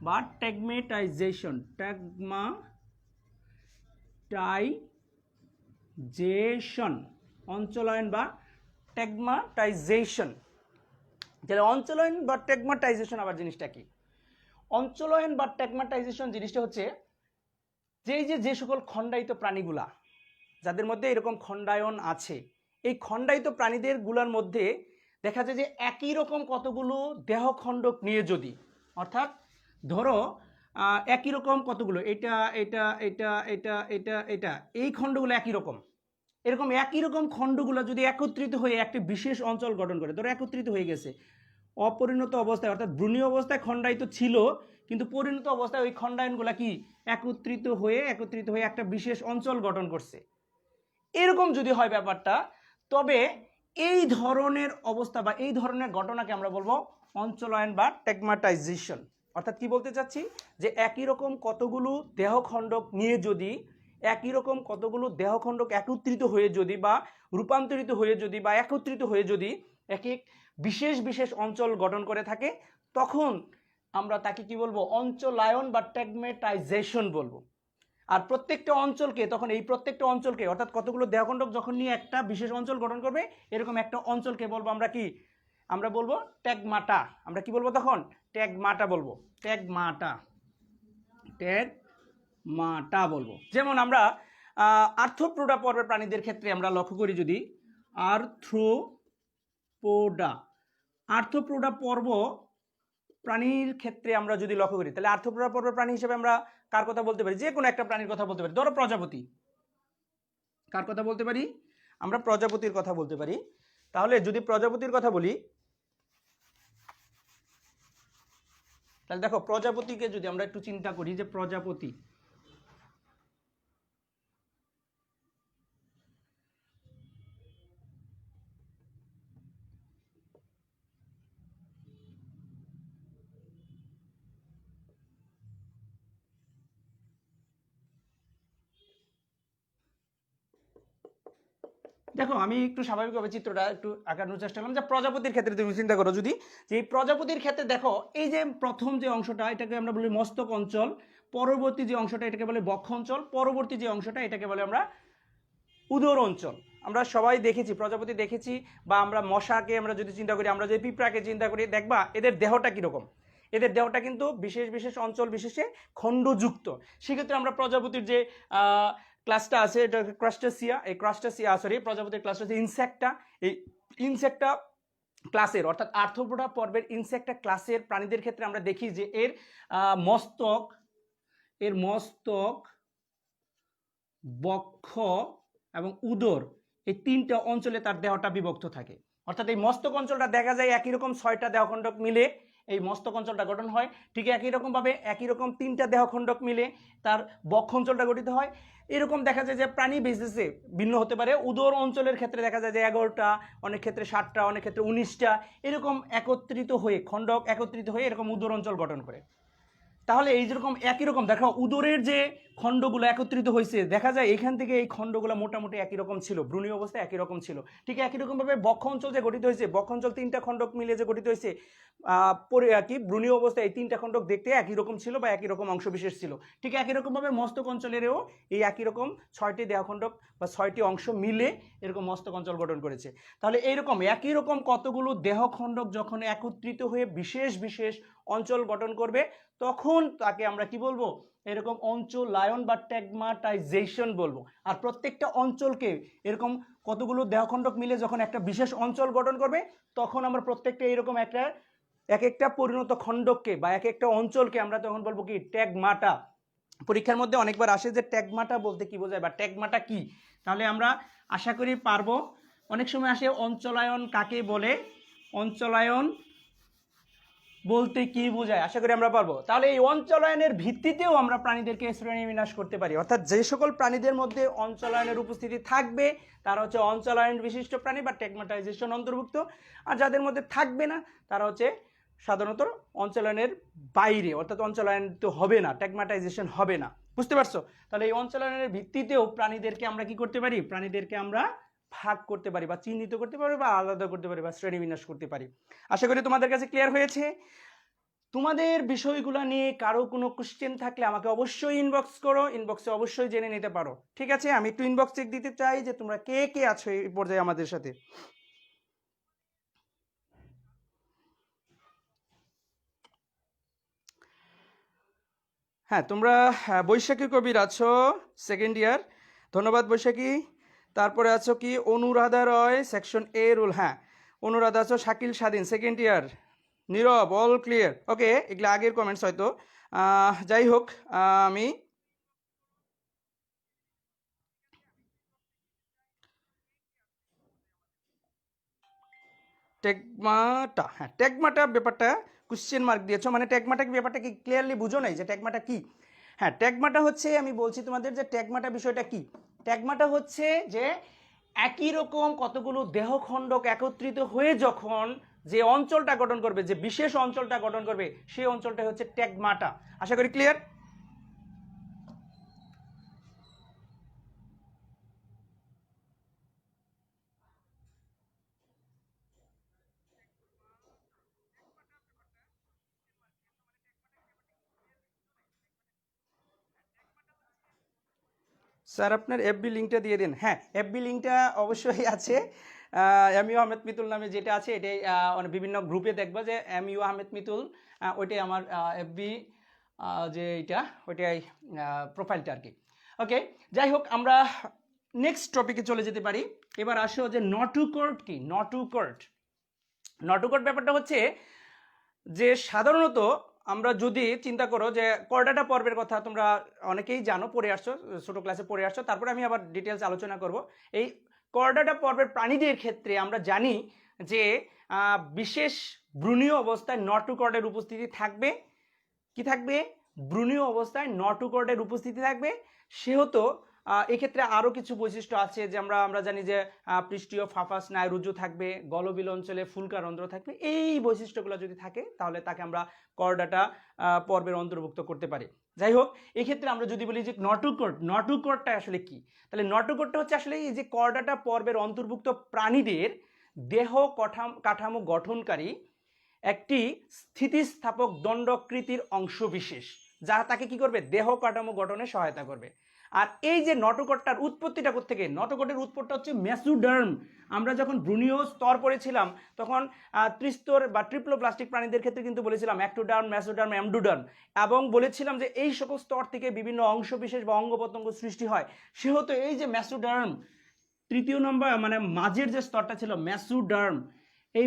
S1: বা টেগমেটাইজেশন, টেগমাটাইজেশন, অঞ্চলায়ন বা টেগমাটাইজেশন। তাহলে অঞ্চলায়ন বা টেগমাটাইজেশন আবার জিনিসটা কি? অঞ্চলায়ন বা টেগমাটাইজেশন জিনিসটা হচ্ছে যে সকল খণ্ডায়িত প্রাণীগুলা যাদের মধ্যে এরকম খণ্ডায়ন আছে, এই খণ্ডায়িত প্রাণীদের গুলার মধ্যে দেখা যায় যে একই রকম কতগুলো দেহখণ্ডক নিয়ে যদি, অর্থাৎ ধরো একই রকম কতগুলো, এটা এটা এটা এটা এটা এটা এই খণ্ডগুলো একই রকম, এরকম একই রকম খণ্ডগুলো যদি একত্রিত হয়ে একটি বিশেষ অঞ্চল গঠন করে, ধরো একত্রিত হয়ে গেছে অপরিণত অবস্থায়, অর্থাৎ ভ্রূণীয় অবস্থায় খণ্ডায়িত ছিল কিন্তু পরিণত অবস্থায় ওই খণ্ডায়নগুলো কি একত্রিত হয়ে একটা বিশেষ অঞ্চল গঠন করছে, এরকম যদি হয় ব্যাপারটা, তবে এই ধরনের অবস্থা বা এই ধরনের ঘটনাকে আমরা বলবো অঞ্চলায়ন বা টেগমাটাইজেশন। অর্থাৎ কি বলতে চাচ্ছি যে একই রকম কতগুলো দেহখণ্ডক নিয়ে যদি, একই রকম কতগুলো দেহখণ্ডক একত্রিত হয়ে যদি বা রূপান্তরিত হয়ে যদি বা একত্রিত হয়ে যদি এক এক বিশেষ বিশেষ অঞ্চল গঠন করে থাকে, তখন আমরা তাকে কি বলবো, অঞ্চলায়ন বা টেগমেটাইজেশন বলবো। আর প্রত্যেকটা অঞ্চলকে তখন, এই প্রত্যেকটা অঞ্চলকে অর্থাৎ কতগুলো দেহখণ্ডক যখন নিয়ে একটা বিশেষ অঞ্চল গঠন করবে, এরকম একটা অঞ্চলকে বলবো আমরা কি, আমরা বলবো টেগমাটা। আমরা কি বলবো তখন? টেগমাটা বলবো, টেগমাটা, টেগমাটা বলবো। যেমন আমরা আর্থ্রোপোডা পর্বের প্রাণীদের ক্ষেত্রে আমরা লক্ষ্য করি, যদি আর্থ্রোপোডা পর্ব প্রাণীর ক্ষেত্রে আমরা যদি লক্ষ্য করি, তাহলে আর্থ্রোপোডা পর্বের প্রাণী হিসেবে আমরা কার কথা বলতে পারি? যে কোনো একটা প্রাণীর কথা বলতে পারি। ধরো প্রজাপতি, কার কথা বলতে পারি? আমরা প্রজাপতির কথা বলতে পারি। তাহলে যদি প্রজাপতির কথা বলি, তাহলে দেখো প্রজাপতিকে যদি আমরা একটু চিন্তা করি যে প্রজাপতি, দেখো আমি একটু স্বাভাবিকভাবে চিত্রটা একটু আঁকানোর চেষ্টা করলাম যে প্রজাপতির ক্ষেত্রে তুমি চিন্তা করো যদি, যে এই প্রজাপতির ক্ষেত্রে দেখো এই যে প্রথম যে অংশটা এটাকে আমরা বলি মস্তক অঞ্চল, পরবর্তী যে অংশটা এটাকে বলে বক্ষ অঞ্চল, পরবর্তী যে অংশটা এটাকে বলে আমরা উদর অঞ্চল। আমরা সবাই দেখেছি, প্রজাপতি দেখেছি, বা আমরা মশাকে আমরা যদি চিন্তা করি, আমরা যদি পিঁপড়াকে চিন্তা করি, দেখবা এদের দেহটা কীরকম, এদের দেহটা কিন্তু বিশেষ বিশেষ অঞ্চল বিশেষে খণ্ডযুক্ত। সেক্ষেত্রে আমরা প্রজাপতির যে ক্লাসটা আছে এটা ক্রাস্টাসিয়া, এই ক্রাস্টাসিয়া সরি প্রজাপতির ক্লাসটা হচ্ছে ইনসেক্টা। এই ইনসেক্টা ক্লাসের অর্থাৎ আর্থ্রোপোডা পর্বের ইনসেক্টা ক্লাসের প্রাণীদের ক্ষেত্রে আমরা দেখি যে এর মস্তক, বক্ষ এবং উদর, এই তিনটা অঞ্চলে তার দেহটা বিভক্ত থাকে। অর্থাৎ এই মস্তক অঞ্চলটা দেখা যায় একই রকম 6টা দেহখণ্ডক মিলে এই মস্তক অঞ্চলটা গঠন হয়, ঠিক একই রকমভাবে একই রকম 3টা দেহখণ্ডক মিলে তার বক্ষ অঞ্চলটা গঠিত হয়। এরকম দেখা যায় যে প্রাণী বেসিসে ভিন্ন হতে পারে। উদর অঞ্চলের ক্ষেত্রে দেখা যায় যে 11টা, অনেক ক্ষেত্রে 7টা, অনেক ক্ষেত্রে 19টা, এরকম একত্রিত হয়ে খণ্ডক একত্রিত হয়ে এরকম উদর অঞ্চল গঠন করে। তাহলে এই যেরকম একই রকম দেখো উদরের যে খণ্ডগুলো একত্রিত হয়েছে, দেখা যায় এখান থেকে এই খণ্ডগুলো মোটামুটি একই রকম ছিল, ভ্রূণীয় অবস্থায় একই রকম ছিল। ঠিক একই রকমভাবে বক্ষ অঞ্চল যে গঠিত হয়েছে, বক্ষ অঞ্চল 3টা খণ্ডক মিলে যে গঠিত হয়েছে, কি ভ্রূণীয় অবস্থায় এই 3টা খণ্ডক দেখতে একই রকম ছিল বা একই রকম অংশ বিশেষ ছিল। ঠিক একই রকমভাবে মস্তক অঞ্চলেরও এই একই রকম 6টি দেহখণ্ডক বা 6টি অংশ মিলে এরকম মস্তক অঞ্চল গঠন করেছে। তাহলে এইরকম একই রকম কতগুলো দেহখণ্ডক যখন একত্রিত হয়ে বিশেষ বিশেষ অঞ্চল গঠন করবে, তখন তাকে আমরা কি বলবো, এরকম অঞ্চলায়ন বা টেগমাটাইজেশন বলবো। আর প্রত্যেকটা অঞ্চলকে এরকম কতগুলো দেহখণ্ডক মিলে যখন একটা বিশেষ অঞ্চল গঠন করবে, তখন আমরা প্রত্যেকটা এরকম একটা এক একটা পরিণত খণ্ডককে বা এক একটা অঞ্চলকে আমরা তখন বলবো কি ট্যাগমাটা। পরীক্ষার মধ্যে অনেকবার আসে যে ট্যাগমাটা বলতে কি বোঝায় বা ট্যাগমাটা কি, তাহলে আমরা আশা করি পারবো। অনেক সময় আসে অঞ্চলায়ন কাকে বলে, অঞ্চলায়ন বলতে কি বোঝায়, আশা করি আমরা পারবো। তাহলে এই অঞ্চলায়নের ভিত্তিতেও আমরা প্রাণীদেরকে শ্রেণীবিন্যাস করতে পারি, অর্থাৎ যে সকল প্রাণীদের মধ্যে অঞ্চলায়নের উপস্থিতি থাকবে তারা হচ্ছে অঞ্চলায়ন বিশিষ্ট প্রাণী বা ট্যাগমাটাইজেশন অন্তর্ভুক্ত, আর যাদের মধ্যে থাকবে না তারা হচ্ছে সাধারণত অঞ্চলায়নের বাইরে, অর্থাৎ অঞ্চলায়ন তো হবে না, ট্যাগমাটাইজেশন হবে না। বুঝতে পারছো? তাহলে এই অঞ্চলায়নের ভিত্তিতেও প্রাণীদেরকে আমরা কি করতে পারি, প্রাণীদেরকে আমরা ভাগ করতে পারি বা চিহ্নিত করতে পারি বা আলাদা করতে পারি বা শ্রেণীবিন্যাস করতে পারি। আশা করি তোমাদের কাছে ক্লিয়ার হয়েছে। তোমাদের বিষয়গুলো নিয়ে কারো কোনো কোশ্চেন থাকলে আমাকে অবশ্যই ইনবক্স করো, ইনবক্সে অবশ্যই জেনে নিতে পারো। ঠিক আছে, আমি একটু ইনবক্স চেক দিতে চাই যে তোমরা কে কে আছো এই পর্যায়ে আমাদের সাথে। হ্যাঁ, তোমরা বৈশাখী কবির আছো, সেকেন্ড ইয়ার, ধন্যবাদ বৈশাখী। তারপরে আছো কি অনুরাধা রয়, সেকশন এ রুল, হ্যাঁ অনুরাধা আছো। শাকিল স্বাধীন, সেকেন্ড ইয়ার। নীরব, অল ক্লিয়ার। ওকে, এগুলো আগের কমেন্টস হয়তো। যাই হোক, আমি ট্যাগমাটা, হ্যাঁ ট্যাগমাটা ব্যাপারটা কোশ্চেন মার্ক দিয়েছো, মানে ট্যাগমাটা ব্যাপারটা কি ক্লিয়ারলি বুঝো নাই যে ট্যাগমাটা কি? হ্যাঁ, ট্যাগমাটা হচ্ছে, আমি বলছি তোমাদের যে ট্যাগমাটা বিষয়টা কি। ট্যাগমাটা হচ্ছে যে একই রকম কতগুলো দেহখণ্ডক একত্রিত হয়ে যখন যে অঞ্চলটা গঠন করবে, যে বিশেষ অঞ্চলটা গঠন করবে, সেই অঞ্চলটা হচ্ছে ট্যাগমাটা। আশা করি ক্লিয়ার। স্যার আপনার এফবি লিঙ্কটা দিয়ে দিন। হ্যাঁ, এফবি লিঙ্কটা অবশ্যই আছে। এম ইউ আহমেদ মিতুল নামে যেটা আছে এটাই বিভিন্ন গ্রুপে দেখবা যে এম ইউ আহমেদ মিতুল, ওইটাই আমার এফবি যে এইটা, ওইটাই প্রোফাইলটা আর কি। ওকে, যাই হোক আমরা নেক্সট টপিকে চলে যেতে পারি। এবার আসো যে নটুকর্ট কি। নটুকর্ট, নটুকর্ট ব্যাপারটা হচ্ছে যে সাধারণত আমরা যদি চিন্তা করো যে কর্ডাটা পর্বের কথা তোমরা অনেকেই জানো, পড়ে আসছো, ছোটো ক্লাসে পড়ে আসছো, তারপরে আমি আবার ডিটেলস আলোচনা করব। এই কর্ডাটা পর্বের প্রাণীদের ক্ষেত্রে আমরা জানি যে বিশেষ ভ্রূণীয় অবস্থায় নটুকর্ডের উপস্থিতি থাকবে। কি থাকবে? ভ্রূণীয় অবস্থায় নটুকর্ডের উপস্থিতি থাকবে। সেহেতু এক্ষেত্রে আরও কিছু বৈশিষ্ট্য আছে যে আমরা জানি যে পৃষ্ঠীয় ফাঁপা স্নায়ুরজ্জু থাকবে, গলবিল অঞ্চলে ফুলকারন্ধ্র থাকবে। এই বৈশিষ্ট্যগুলো যদি থাকে তাহলে তাকে আমরা কর্ডাটা পর্বের অন্তর্ভুক্ত করতে পারি। যাই হোক, এক্ষেত্রে আমরা যদি বলি যে নটুকর্ডটা আসলে কি, তাহলে নটুকর্ডটা হচ্ছে আসলে এই যে কর্ডাটা পর্বের অন্তর্ভুক্ত প্রাণীদের দেহ কাঠামো গঠনকারী একটি স্থিতিস্থাপক দণ্ডাকৃতির অংশ বিশেষ, যা তাকে কি করবে, দেহ কাঠামো গঠনে সহায়তা করবে। আর এই যে নটুকর্ডটার উৎপত্তিটা কোত্থেকে? নটুকর্ডের উৎপত্তি হচ্ছে মেসোডার্ম। আমরা যখন ভ্রূণীয় স্তর পড়েছিলাম তখন ত্রিস্তর বা ট্রিপ্লোপ্লাস্টিক প্রাণীদের ক্ষেত্রে কিন্তু বলেছিলাম অ্যাক্টোডার্ম, মেসোডার্ম, এমডোডার্ম, এবং বলেছিলাম যে এই সকল স্তর থেকে বিভিন্ন অংশ বিশেষ বা অঙ্গ প্রত্যঙ্গ সৃষ্টি হয়। সেহেতু এই যে মেসোডার্ম, তৃতীয় নম্বর মানে মাঝের যে স্তরটা ছিল মেসোডার্ম, এই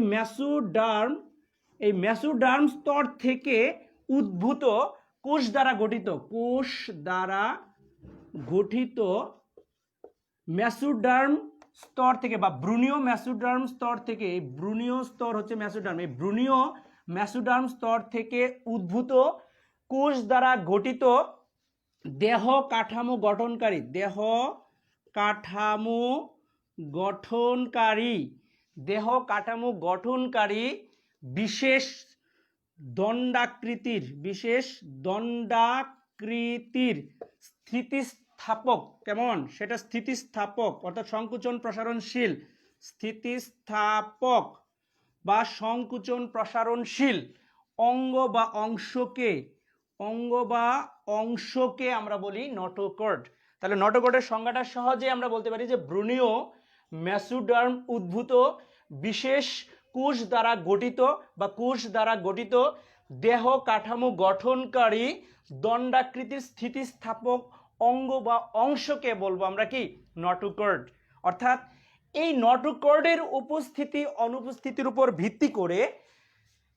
S1: মেসোডার্ম স্তর থেকে উদ্ভূত কোষ দ্বারা গঠিত মেসোডার্ম স্তর থেকে বা ভ্রূণীয় মেসোডার্ম স্তর থেকে, এই ভ্রূণীয় স্তর হচ্ছে মেসোডার্ম, এই ভ্রূণীয় মেসোডার্ম স্তর থেকে উদ্ভূত কোষ দ্বারা গঠিত দেহ কাঠামো গঠনকারী বিশেষ দণ্ডাকৃতির স্থিতিস্থাপক, কেমন সেটা স্থিতিস্থাপক অর্থাৎ সংকুচন প্রসারণশীল অঙ্গ বা অংশকে আমরা বলি নটোকর্ড। তাহলে নটোকর্ডের সংজ্ঞাটা সহজে আমরা বলতে পারি যে ভ্রূণীয় মেসোডার্ম উদ্ভূত বিশেষ কোষ দ্বারা গঠিত দেহ কাঠামো গঠনকারী দণ্ডাকৃতির স্থিতিস্থাপক অঙ্গ বা অংশকে বলবো আমরা কি, নটোকর্ড। অর্থাৎ এই নটোকর্ডের উপস্থিতি অনুপস্থিতির উপর ভিত্তি করে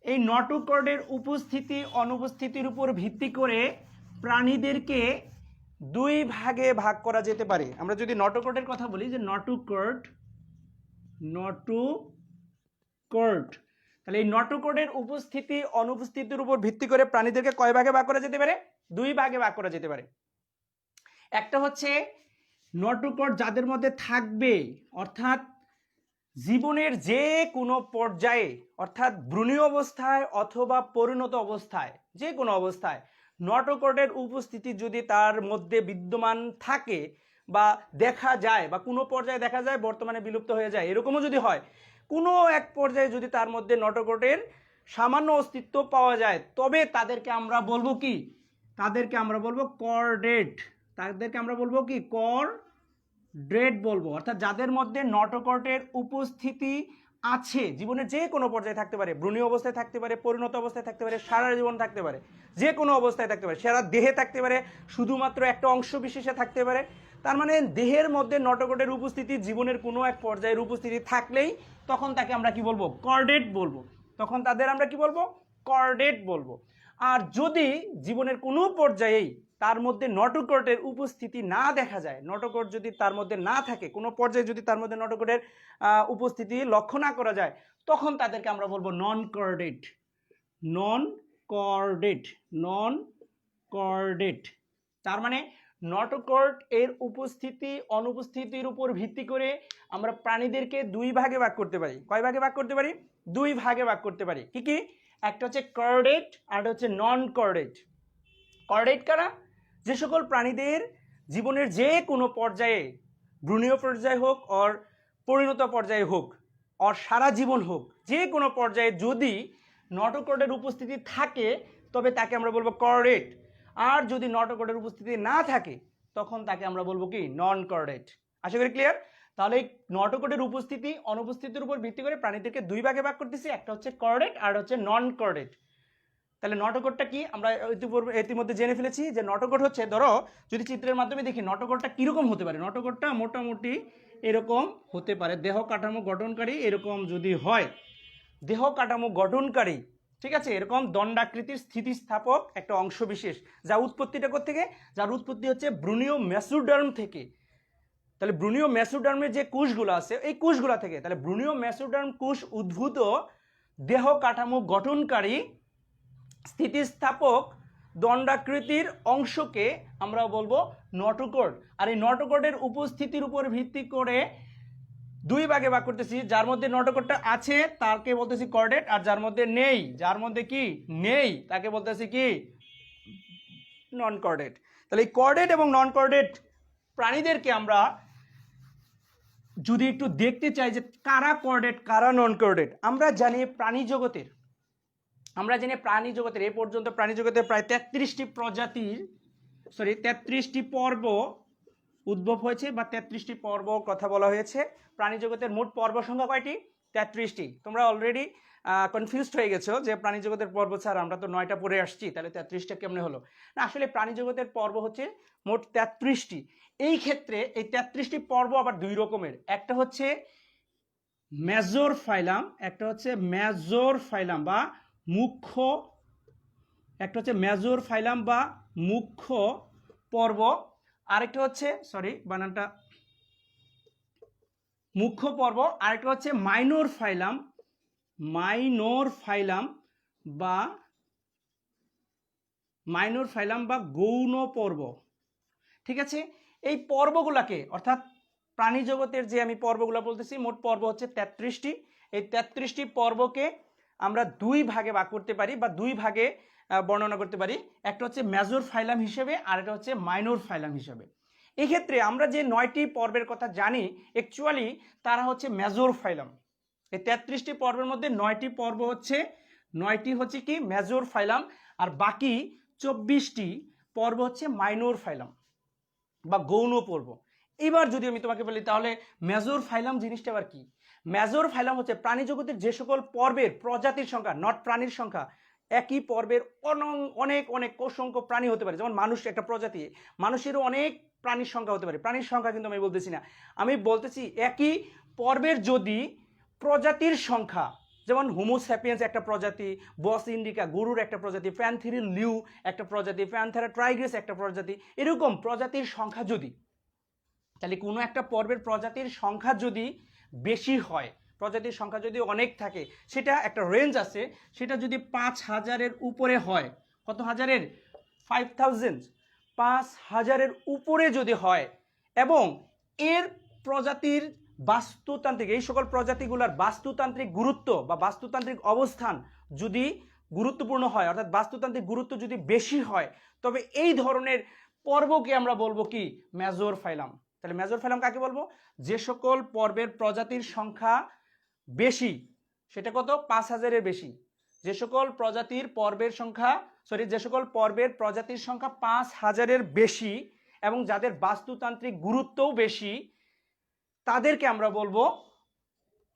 S1: এই নটোকর্ডের উপস্থিতি অনুপস্থিতির উপর ভিত্তি করে প্রাণীদেরকে দুই ভাগে ভাগ করা যেতে পারে। আমরা যদি নটোকর্ডের কথা বলি, যে নটোকর্ড, তাহলে এই নটোকর্ডের উপস্থিতি অনুপস্থিতির উপর ভিত্তি করে প্রাণীদেরকে কয় ভাগে ভাগ করা যেতে পারে? দুই ভাগে ভাগ করা যেতে পারে। একটা হচ্ছে নটোকর্ড যাদের মধ্যে থাকবে, অর্থাৎ জীবনের যে কোনো পর্যায়ে, অর্থাৎ ভ্রূণীয় অবস্থায় অথবা পরিণত অবস্থায়, যে কোনো অবস্থায় নটোকর্ডের উপস্থিতি যদি তার মধ্যে বিদ্যমান থাকে বা দেখা যায়, বা কোনো পর্যায়ে দেখা যায় বর্তমানে বিলুপ্ত হয়ে যায়, এরকমও যদি হয়, কোনো এক পর্যায়ে যদি তার মধ্যে নটোকর্ডের সামান্য অস্তিত্ব পাওয়া যায়, তবে তাদেরকে আমরা বলবো কি? তাদেরকে আমরা বলবো কর্ডেট। তাদেরকে আমরা বলবো কি? কর্ডেট বলবো। অর্থাৎ যাদের মধ্যে নটোকর্ডের উপস্থিতি আছে, জীবনের যে কোনো পর্যায়ে থাকতে পারে, ভ্রূণীয় অবস্থায় থাকতে পারে, পরিণত অবস্থায় থাকতে পারে, সারা জীবন থাকতে পারে, যে কোনো অবস্থায় থাকতে পারে, সারা দেহে থাকতে পারে, শুধুমাত্র একটা অংশ বিশেষে থাকতে পারে। তার মানে দেহের মধ্যে নটোকর্ডের উপস্থিতি জীবনের কোনো এক পর্যায়ের উপস্থিতি থাকলেই তখন তাকে আমরা কি বলবো? কর্ডেট বলবো। তখন তাদের আমরা কি বলবো? কর্ডেট বলবো। আর যদি জীবনের কোনো পর্যায়েই তার মধ্যে নটোকর্ডের উপস্থিতি না দেখা যায়, নটোকর্ড যদি তার মধ্যে না থাকে, কোনো পর্যায়ে যদি তার মধ্যে নটোকর্ডের উপস্থিতি লক্ষ্য না করা যায়, তখন তাদেরকে আমরা বলবো নন কর্ডেট। তার মানে নটোকর্ড এর উপস্থিতি অনুপস্থিতির উপর ভিত্তি করে আমরা প্রাণীদেরকে দুই ভাগে ভাগ করতে পারি। কয় ভাগে ভাগ করতে পারি? দুই ভাগে ভাগ করতে পারি। কি কি? একটা হচ্ছে কর্ডেট আর একটা হচ্ছে নন কর্ডেট। কর্ডেট কারা? যে সকল প্রাণীদের জীবনের যে কোনো পর্যায়ে, ভ্রূণীয় পর্যায়ে হোক আর পরিণত পর্যায়ে হোক আর সারা জীবন হোক, যে কোনো পর্যায়ে যদি নটোকর্ডের উপস্থিতি থাকে তবে তাকে আমরা বলবো কর্ডেট। আর যদি নটোকর্ডের উপস্থিতি না থাকে তখন তাকে আমরা বলবো কি? নন কর্ডেট। আশা করি ক্লিয়ার। তাহলে এই নটোকর্ডের উপস্থিতি অনুপস্থিতির উপর ভিত্তি করে প্রাণীদেরকে দুই ভাগে ভাগ করতেছি, একটা হচ্ছে কর্ডেট আর হচ্ছে নন কর্ডেট। তাহলে নটোকর্ডটা কি? আমরা ইতিমধ্যে জেনে ফেলেছি যে নটোকর্ড হচ্ছে, ধরো যদি চিত্রের মাধ্যমে দেখি নটোকর্ডটা কীরকম হতে পারে। নটোকর্ডটা মোটামুটি এরকম হতে পারে, দেহ কাঠামো গঠনকারী এরকম যদি হয়, দেহ কাঠামো গঠনকারী, ঠিক আছে, এরকম দণ্ডাকৃতির স্থিতিস্থাপক একটা অংশ বিশেষ, যা উৎপত্তিটা থেকে, যার উৎপত্তি হচ্ছে ভ্রূণীয় মেসোডার্ম থেকে। তাহলে ভ্রূণীয় মেসোডার্মের যে কোষগুলো আছে এই কোষগুলো থেকে, তাহলে ভ্রূণীয় মেসোডার্ম কোষ উদ্ভূত দেহ কাঠামো গঠনকারী স্থিতিস্থাপক দণ্ডাকৃতির অংশকে আমরা বলবো নটোকর্ড। আর এই নটোকর্ডের উপস্থিতির উপর ভিত্তি করে দুই ভাগে ভাগ করতেছি। যার মধ্যে নটোকর্ডটা আছে তাকে বলতেছি কর্ডেট, আর যার মধ্যে নেই, যার মধ্যে কি নেই, তাকে বলতেছি কি? নন কর্ডেট। তাহলে এই কর্ডেট এবং নন কর্ডেট প্রাণীদেরকে আমরা যদি একটু দেখতে চাই যে কারা কর্ডেট কারা নন কর্ডেট, আমরা জানি প্রাণী জগতের এ পর্যন্ত প্রাণী জগতের প্রায় 33টি প্রজাতির 33টি পর্ব উদ্ভব হয়েছে, বা 33টি পর্ব কথা বলা হয়েছে। প্রাণী জগতের মোট পর্ব সংখ্যা কয়টি? 33টি। তোমরা অলরেডি কনফিউজড হয়ে গেছো যে প্রাণী জগতের পর্ব ছাড়া আমরা তো 9টা পড়ে আসছি, তাহলে 33টা কেমনে হলো? না, আসলে প্রাণী জগতের পর্ব হচ্ছে মোট 33টি। এই ক্ষেত্রে এই 33টি পর্ব আবার দুই রকমের, একটা হচ্ছে মেজর ফাইলাম, একটা হচ্ছে মেজর ফাইলাম বা মুখ্য, একটা হচ্ছে মেজর ফাইলাম বা মুখ্য পর্ব, আরেকটা হচ্ছে বানানটা মুখ্য পর্ব, আরেকটা হচ্ছে মাইনর ফাইলাম বা গৌণ পর্ব। ঠিক আছে, এই পর্বগুলোকে, অর্থাৎ প্রাণী জগতের যে আমি পর্বগুলো বলতেছি, মোট পর্ব হচ্ছে 33টি। এই 33টি পর্বকে আমরা দুই ভাগে ভাগ করতে পারি বা দুই ভাগে বর্ণনা করতে পারি। একটা হচ্ছে মেজর ফাইলাম হিসেবে আর একটা হচ্ছে মাইনর ফাইলাম হিসেবে। এই ক্ষেত্রে আমরা যে 9টি পর্বের কথা জানি, অ্যাকচুয়ালি তারা হচ্ছে মেজর ফাইলাম। এই 33টি পর্বের মধ্যে 9টি পর্ব হচ্ছে, 9টি হচ্ছে কি? মেজর ফাইলাম। আর বাকি 24টি পর্ব হচ্ছে মাইনর ফাইলাম বা গৌণ পর্ব। এবার যদি আমি তোমাকে বলি তাহলে মেজর ফাইলাম জিনিসটা আবার কি? মেজর ফাইলাম হচ্ছে প্রাণী জগতের যে সকল পর্বের প্রজাতির সংখ্যা, নট প্রাণীর সংখ্যা, একই পর্বের অনেক অনেক অসংখ্য প্রাণী হতে পারে। যেমন মানুষ একটা প্রজাতি, মানুষেরও অনেক প্রাণীর সংখ্যা হতে পারে। প্রাণীর সংখ্যা কিন্তু আমি বলতেছি না, আমি বলতেছি একই পর্বের যদি প্রজাতির সংখ্যা যেমন হোমো স্যাপিয়েন্স একটা প্রজাতি, বস ইন্ডিকা গরুর একটা প্রজাতি, প্যান্থেরিল লিউ একটা প্রজাতি, প্যান্থেরা ট্রাইগ্রেস একটা প্রজাতি। এরকম প্রজাতির সংখ্যা যদি, তাহলে কোনো একটা পর্বের প্রজাতির সংখ্যা যদি বেশি হয়, প্রজাতির সংখ্যা যদি অনেক থাকে, সেটা একটা রেঞ্জ আছে, সেটা যদি 5000-এর উপরে হয়, কত হাজারের? 5000, 5000-এর উপরে যদি হয়, এবং এর প্রজাতির বাস্তুতান্ত্রিক, এই সকল প্রজাতিগুলোর বাস্তুতান্ত্রিক গুরুত্ব বা বাস্তুতান্ত্রিক অবস্থান যদি গুরুত্বপূর্ণ হয়, অর্থাৎ বাস্তুতান্ত্রিক গুরুত্ব যদি বেশি হয়, তবে এই ধরনের পর্বকে আমরা বলবো কি? মেজর ফাইলাম। তাহলে মেজর ফাইলাম কাকে বলবো? যে সকল পর্বের প্রজাতির সংখ্যা বেশি, সেটা কত? 5000-এর বেশি। যে সকল প্রজাতির পর্বের সংখ্যা, যে সকল পর্বের প্রজাতির সংখ্যা 5000-এর বেশি এবং যাদের বাস্তুতান্ত্রিক গুরুত্বও বেশি, তাদেরকে আমরা বলবো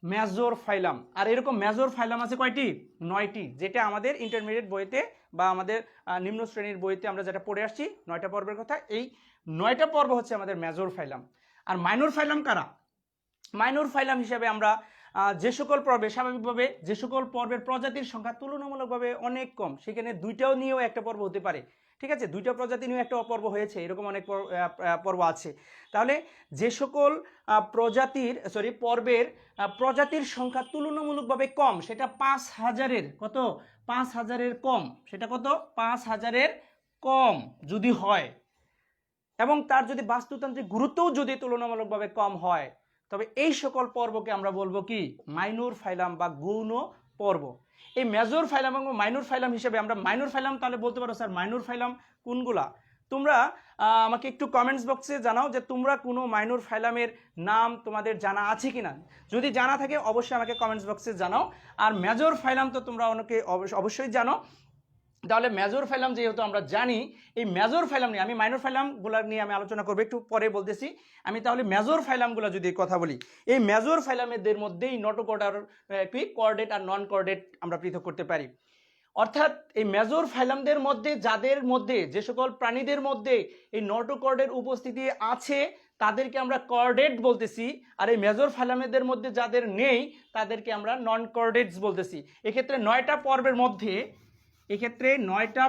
S1: মেজর ফাইলাম। আর এরকম মেজর ফাইলাম আছে কয়টি? 9টি, যেটা আমাদের ইন্টারমিডিয়েট বইতে বা আমাদের নিম্ন শ্রেণীর বইতে আমরা যেটা পড়ে আসছি 9টা পর্বের কথা, এই 9টা পর্ব হচ্ছে আমাদের মেজর ফাইলাম। আর মাইনর ফাইলাম কারা? মাইনর ফাইলাম হিসাবে আমরা যে সকল পর্বে, স্বাভাবিকভাবে যে সকল পর্বের প্রজাতির সংখ্যা তুলনামূলকভাবে অনেক কম, সেখানে দুইটাও নিয়েও একটা পর্ব হতে পারে, ঠিক আছে, দুইটা প্রজাতি নিয়েও একটা পর্ব হয়েছে, এরকম অনেক পর্ব আছে। তাহলে যে সকল পর্বের প্রজাতির সংখ্যা তুলনামূলকভাবে কম, সেটা 5000-এর কত? 5000-এর কম, সেটা কত? 5000-এর কম যদি হয়, এবং তার যদি বাস্তুতান্ত্রিক গুরুত্বও যদি তুলনামূলকভাবে কম হয়, তবে এই সকল পর্বকে আমরা বলবো কি? মাইনর ফাইলাম বা গৌণ পর্ব। এই মেজর ফাইলাম এবং মাইনর ফাইলাম হিসেবে আমরা মাইনর ফাইলাম, তাহলে বলতে পারো স্যার মাইনর ফাইলাম কোনগুলা? তোমরা আমাকে একটু কমেন্টস বক্সে জানাও যে তোমরা কোনো মাইনর ফাইলামের নাম তোমাদের জানা আছে কিনা। যদি জানা থাকে অবশ্যই আমাকে কমেন্টস বক্সে জানাও। আর মেজর ফাইলাম তো তোমরা অনেকে অবশ্যই জানো। তাহলে মেজর ফাইলাম যেহেতু আমরা জানি, এই মেজর ফাইলাম নিয়ে আমি মাইনর ফাইলামগুলো নিয়ে আমি আলোচনা করবো, একটু পরে বলতেছি। আমি তাহলে মেজর ফাইলামগুলো যদি কথা বলি, এই মেজর ফাইলামের মধ্যেই নটোকর্ড আর কি কর্ডেট আর নন কর্ডেট আমরা পৃথক করতে পারি। অর্থাৎ এই মেজর ফাইলামদের মধ্যে, যাদের মধ্যে, যে সকল প্রাণীদের মধ্যে এই নটোকর্ডের উপস্থিতি আছে, তাদেরকে আমরা কর্ডেট বলতেছি। আর এই মেজর ফাইলামেদের মধ্যে যাদের নেই, তাদেরকে আমরা নন কর্ডেটস বলতেছি। এক্ষেত্রে 9টা পর্বের মধ্যে, এক্ষেত্রে 9টা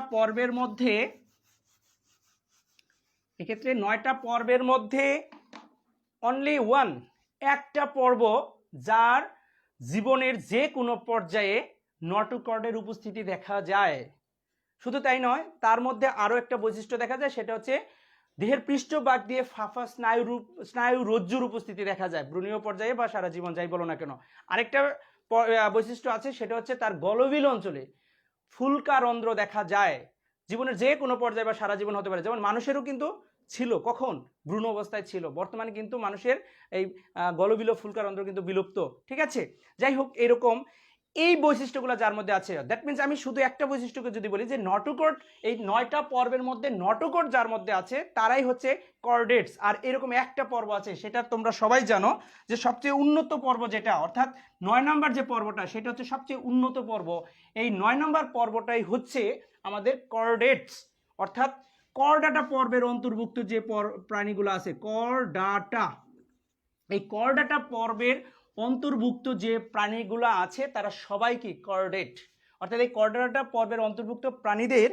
S1: পর্বের মধ্যে অনলি ওয়ান, একটা পর্ব যার জীবনের যে কোনো পর্যায়ে নটোকর্ডের উপস্থিতি দেখা যায়। শুধু তাই নয়, তার মধ্যে আরও একটা বৈশিষ্ট্য দেখা যায়, সেটা হচ্ছে দেহের পৃষ্ঠভাগ দিয়ে ফাঁপা স্নায়ু রজ্জুর উপস্থিতি দেখা যায়, ব্রুনীয় পর্যায়ে বা সারা জীবন যাই বলো না কেন। আরেকটা বৈশিষ্ট্য আছে, সেটা হচ্ছে তার গলবিল অঞ্চলে ফুলকা রন্ধ্র দেখা যায়। জীবনের যে কোনো পর্যায়ে বা সারা জীবন হতে পারে। যেমন মানুষেরও কিন্তু ছিল, কখন? ভ্রূণ অবস্থায় ছিল। বর্তমানে কিন্তু মানুষের এই গলবিল ফুলকা রন্ধ্র কিন্তু বিলুপ্ত, ঠিক আছে। যাই হোক, এরকম এই বৈশিষ্ট্যগুলো যার মধ্যে আছে, দ্যাট মিনস আমি শুধু একটা বৈশিষ্ট্যকে যদি বলি যে নটোকর্ড, এই 9টা পর্বের মধ্যে নটোকর্ড যার মধ্যে আছে তারাই হচ্ছে কর্ডেটস। আর এরকম একটা পর্ব আছে, সেটা তোমরা সবাই জানো, যে সবচেয়ে উন্নত পর্ব যেটা, অর্থাৎ 9 নম্বর যে পর্বটা, সেটা হচ্ছে সবচেয়ে উন্নত পর্ব। এই 9 নম্বর পর্বটাই হচ্ছে আমাদের কর্ডেটস, অর্থাৎ করডাটা পর্বের অন্তর্ভুক্ত যে প্রাণীগুলো আছে, করডাটা, এই করডাটা পর্বের অন্তর্ভুক্ত যে প্রাণীগুলো আছে তারা সবাই কি? কর্ডেট। অর্থাৎ এই করডাটা পর্বের অন্তর্ভুক্ত প্রাণীদের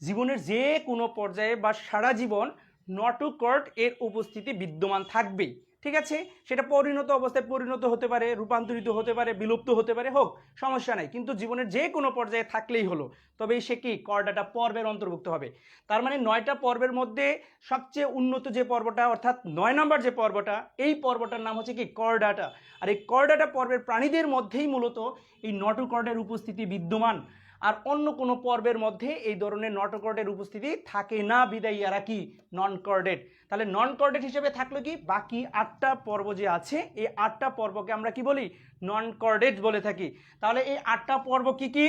S1: জীবনের যে কোনো পর্যায়ে বা সারা জীবন নটোকর্ড এর উপস্থিতি বিদ্যমান থাকবে, ঠিক আছে। সেটা পরিণত অবস্থায় পরিণত হতে পারে, রূপান্তরিত হতে পারে, বিলুপ্ত হতে পারে, হোক, সমস্যা নাই, কিন্তু জীবনের যে কোনো পর্যায়ে থাকলেই হলো, তবেই সে কি? করডাটা পর্বের অন্তর্ভুক্ত হবে। তার মানে 9টা পর্বের মধ্যে সবচেয়ে উন্নত যে পর্বটা, অর্থাৎ 9 নম্বর যে পর্বটা, এই পর্বটার নাম হচ্ছে কি? করডাটা। আর এই করডাটা পর্বের প্রাণীদের মধ্যেই মূলত এই নটোকর্ডের উপস্থিতি বিদ্যমান। আর অন্য কোনো পর্বের মধ্যে এই ধরনের নটোকর্ডের উপস্থিতি থাকে না, বিদায় এরা কি? নন কর্ডেট। তাহলে নন কর্ডেট হিসেবে থাকলো কি? বাকি 8টা পর্ব যে আছে, এই 8টা পর্বকে আমরা কি বলি? নন কর্ডেট বলে থাকি। তাহলে এই 8টা পর্ব কি কি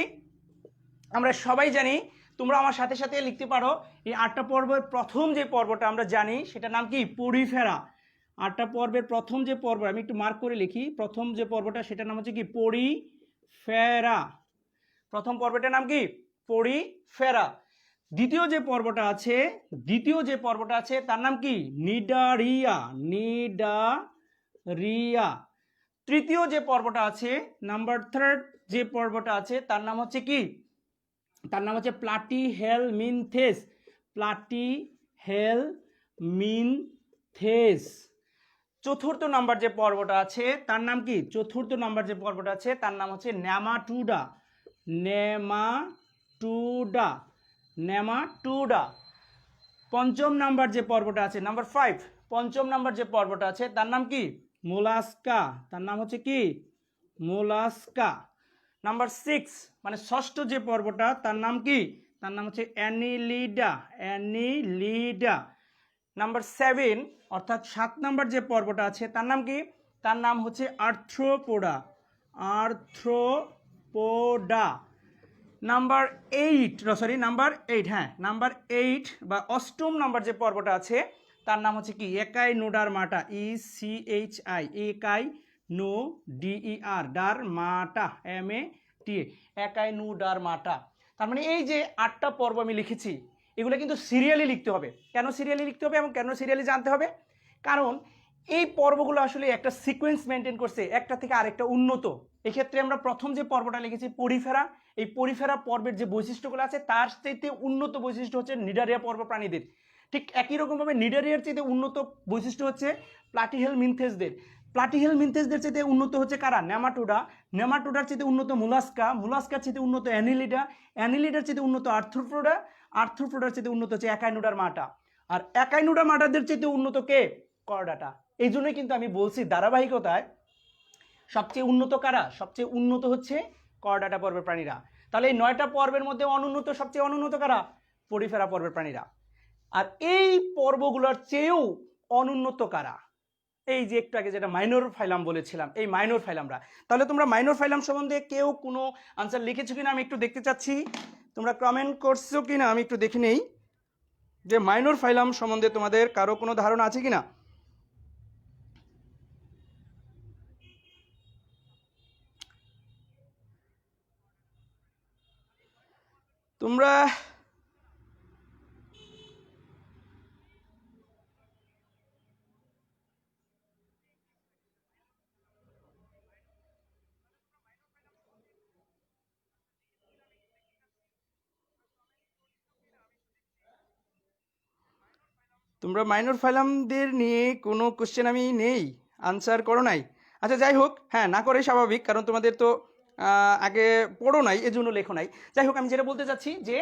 S1: আমরা সবাই জানি, তোমরা আমার সাথে সাথে লিখতে পারো। এই 8টা পর্বের প্রথম যে পর্বটা আমরা জানি, সেটার নাম কি? পরিফেরা। 8টা পর্বের প্রথম যে পর্ব, আমি একটু মার্ক করে লিখি, প্রথম যে পর্বটা সেটার নাম হচ্ছে কি? পরিফেরা। প্রথম পর্বটার নাম কি? পরিফেরা। দ্বিতীয় যে পর্বটা আছে তার নাম কি? নিডারিয়া। তৃতীয় যে পর্বটা আছে, নাম্বার 3, যে পর্বটা আছে তার নাম হচ্ছে কি, তার নাম হচ্ছে প্লাটিহেলমিনথেস। প্লাটিহেলমিনথেস। চতুর্থ নাম্বার যে পর্বটা আছে তার নাম কি, চতুর্থ নাম্বার যে পর্বটা আছে তার নাম হচ্ছে নেমাটুডা। নেমাটুডা, নেমাটুডা। পঞ্চম নাম্বার যে পর্বটা আছে, নাম্বার 5, পঞ্চম নাম্বার যে পর্বটা আছে তার নাম কি, মোলাস্কা। তার নাম হচ্ছে কি, মোলাস্কা। নাম্বার 6 মানে ষষ্ঠ যে পর্বটা তার নাম কি, তার নাম হচ্ছে অ্যানিলিডা। অ্যানিলিডা। নাম্বার 7 অর্থাৎ 7 নাম্বার যে পর্বটা আছে তার নাম কি, তার নাম হচ্ছে আর্থ্রোপোডা। আর্থ্রোপোডা। নাম্বার 8, নাম্বার 8, হ্যাঁ নাম্বার 8 বা অষ্টম নাম্বার যে পর্বটা আছে তার নাম হচ্ছে কি, একাইনোডারমাটা। ECHI, একাইনোডার, ডারমাটা, MATA, একাইনোডারমাটা। তার মানে এই যে 8টা পর্ব আমি লিখেছি এগুলো কিন্তু সিরিয়ালি লিখতে হবে। কেন সিরিয়ালি লিখতে হবে এবং কেন সিরিয়ালি জানতে হবে? কারণ এই পর্বগুলো আসলে একটা সিকোয়েন্স মেনটেন করছে, একটা থেকে আরেকটা উন্নত। এক্ষেত্রে আমরা প্রথম যে পর্বটা লিখেছি পরিফেরা, এই পরিফেরা পর্বের যে বৈশিষ্ট্যগুলো আছে তার চাইতে উন্নত বৈশিষ্ট্য হচ্ছে নিডারিয়া পর্ব প্রাণীদের। ঠিক একই রকমভাবে নিডারিয়ার চাইতে উন্নত বৈশিষ্ট্য হচ্ছে প্লাটিহেলমিনথেসদের। প্লাটিহেলমিনথেসদের চাইতে উন্নত হচ্ছে কারা, নেমাটোডা। নেমাটোডার চাইতে উন্নত মোলাস্কা। মোলাস্কার চাইতে উন্নত অ্যানিলিডা। অ্যানিলিডার চাইতে উন্নত আর্থ্রোপোডা। আর্থ্রোপোডার চাইতে উন্নত হচ্ছে একাইনোডারমাটা। আর একাইনোডারমাটাদের চাইতে উন্নত কে, কর্ডাটা। এই জন্যই কিন্তু আমি বলছি ধারাবাহিকতায় সবচেয়ে উন্নত কারা, সবচেয়ে উন্নত হচ্ছে কর্ডাটা পর্বের প্রাণীরা। তাহলে এই 9টা পর্বের মধ্যে অনুন্নত, সবচেয়ে অনুন্নত কারা, পরিফেরা পর্বের প্রাণীরা। আর এই পর্বগুলোর চেয়েও অনুন্নত কারা, এই যে একটু আগে যেটা মাইনর ফাইলাম বলেছিলাম, এই মাইনর ফাইলামরা। তাহলে তোমরা মাইনর ফাইলাম সম্বন্ধে কেউ কোনো আনসার লিখেছো কিনা আমি একটু দেখতে চাচ্ছি, তোমরা কমেন্ট করছো কিনা আমি একটু দেখে নেই যে মাইনর ফাইলাম সম্বন্ধে তোমাদের কারো কোনো ধারণা আছে কিনা। তোমরা তোমরা মাইনর ফাইলামদের নিয়ে কোনো কোশ্চেন আমি নেই, আনসার করো নাই। আচ্ছা যাই হোক, হ্যাঁ না করে স্বাভাবিক, কারণ তোমাদের তো আগে পড়ো নাই এজন্য লেখো নাই। যাই হোক, আমি যেটা বলতে চাচ্ছি যে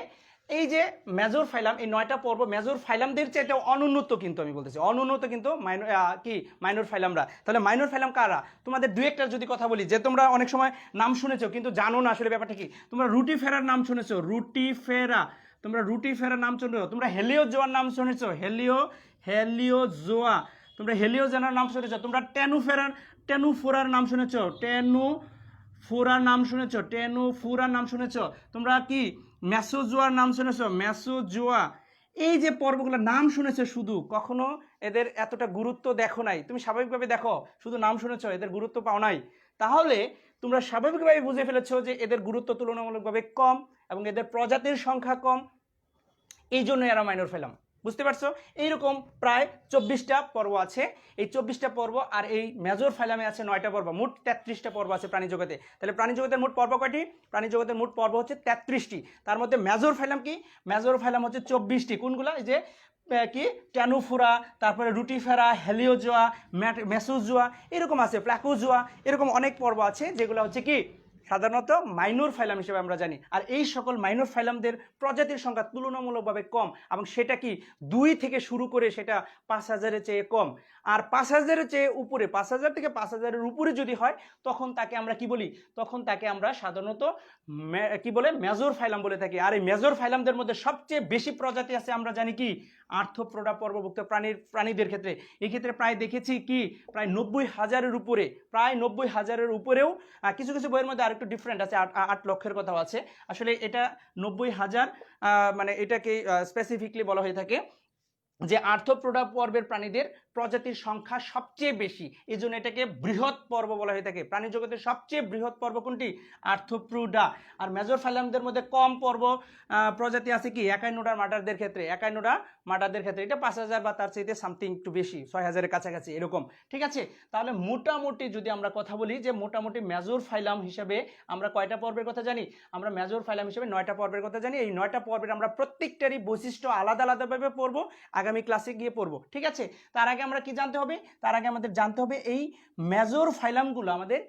S1: এই যে মেজর ফাইলাম, এই 9টা পর্ব মেজর ফাইলামদের চাইতে অনুন্নত, কিন্তু আমি বলতেছি অনুন্নত কিন্তু মাইনর কি মাইনর ফাইলামরা। তাহলে মাইনর ফাইলাম কারা, তোমাদের দু একটার যদি কথা বলি, যে তোমরা অনেক সময় নাম শুনেছো কিন্তু জানো না আসলে ব্যাপারটা কি। তোমরা রুটিফেরার নাম শুনেছো, রুটিফেরা, তোমরা রুটিফেরার নাম শুনেছো। তোমরা হেলিওজোয়ার নাম শুনেছো, হেলিওজোয়া। তোমরা হেলিওজেনার নাম শুনেছো। তোমরা টেনুফোরার নাম শুনেছো, টেনুফোরার নাম শুনেছো, টেনুফোরার নাম শুনেছো। তোমরা কি মেসোজোয়ার নাম শুনেছো, মেসোজোয়া। এই যে পর্বগুলোর নাম শুনেছো শুধু, কখনো এদের এতটা গুরুত্ব দেখো নাই। তুমি স্বাভাবিকভাবে দেখো শুধু নাম শুনেছো, এদের গুরুত্ব পাও নাই। তাহলে তোমরা স্বাভাবিকভাবে বুঝে ফেলেছো যে এদের গুরুত্ব তুলনামূলকভাবে কম এবং এদের প্রজাতির সংখ্যা কম, এই জন্য এরা মাইনর ফাইলাম। বুঝতে পারছো? এইরকম প্রায় 24টা পর্ব আছে। এই 24টা পর্ব আর এই মেজর ফাইলামে আছে 9টা পর্ব, মোট 33টা পর্ব আছে প্রাণী জগতে। তাহলে প্রাণী জগতের মোট পর্ব কয়টি? প্রাণী জগতের মোট পর্ব হচ্ছে 33টি। তার মধ্যে মেজর ফাইলাম কি, মেজর ফাইলাম হচ্ছে 24টি। কোনগুলা? এই যে কি ট্যানুফোরা, তারপরে রুটিফেরা, হেলিওজোয়া, মেসোজোয়া, এরকম আছে, প্ল্যাকোজোয়া, এরকম অনেক পর্ব আছে যেগুলো হচ্ছে কি সাধারণত মাইনর ফাইলাম হিসেবে আমরা জানি। আর এই সকল মাইনর ফাইলামদের প্রজাতির সংখ্যা তুলনামূলকভাবে কম, এবং সেটা কি 2 থেকে শুরু করে সেটা 5000-এর চেয়ে কম। আর 5000-এর চেয়ে উপরে, 5000 থেকে 5000-এর উপরে যদি হয় তখন তাকে আমরা কি বলি, তখন তাকে আমরা সাধারণত কি বলে, মেজর ফাইলাম বলে থাকি। আর এই মেজর ফাইলামদের মধ্যে সবচেয়ে বেশি প্রজাতি আছে আমরা জানি কি, আর্থ্রোপোডা পর্বভুক্ত প্রাণীদের ক্ষেত্রে। এই ক্ষেত্রে প্রায় দেখেছি কি প্রায় 90,000-এর উপরে, প্রায় 90,000-এর উপরেও। কিছু কিছু বইয়ের মধ্যে আরেকটু ডিফারেন্ট আছে, 8 লক্ষের কথাও আছে। আসলে এটা 90,000 মানে এটাকে স্পেসিফিকলি বলা হয়ে থাকে যে আর্থ্রোপোডা পর্বের প্রাণীদের প্রজাতির সংখ্যা সবচেয়ে বেশি, এই জন্য এটাকে বৃহৎ পর্ব বলা হয়ে থাকে। প্রাণী জগতের সবচেয়ে বৃহৎ পর্ব কোনটি? আর্থ্রোপোডা। আর মেজর ফাইলামদের মধ্যে কম পর্ব প্রজাতি আছে কি? একাইনোডার মাটারদের ক্ষেত্রে, একাইনোডা মাটারদের ক্ষেত্রে এটা 5000 বা তার চাইতে সামথিং একটু বেশি, 6000 এর কাছাকাছি এরকম, ঠিক আছে। তাহলে মোটামুটি যদি আমরা কথা বলি যে মোটামুটি মেজর ফাইলাম হিসেবে আমরা কয়টা পর্বের কথা জানি? আমরা মেজর ফাইলাম হিসেবে 9টা পর্বের কথা জানি। এই 9টা পর্বের আমরা প্রত্যেকটারই বৈশিষ্ট্য আলাদা আলাদাভাবে পড়বো, আগামী ক্লাসে গিয়ে পড়বো, ঠিক আছে। তার আগে আমরা কি জানতে হবে? তার আগে আমাদের জানতে হবে এই মেজর ফাইলামগুলো আমাদের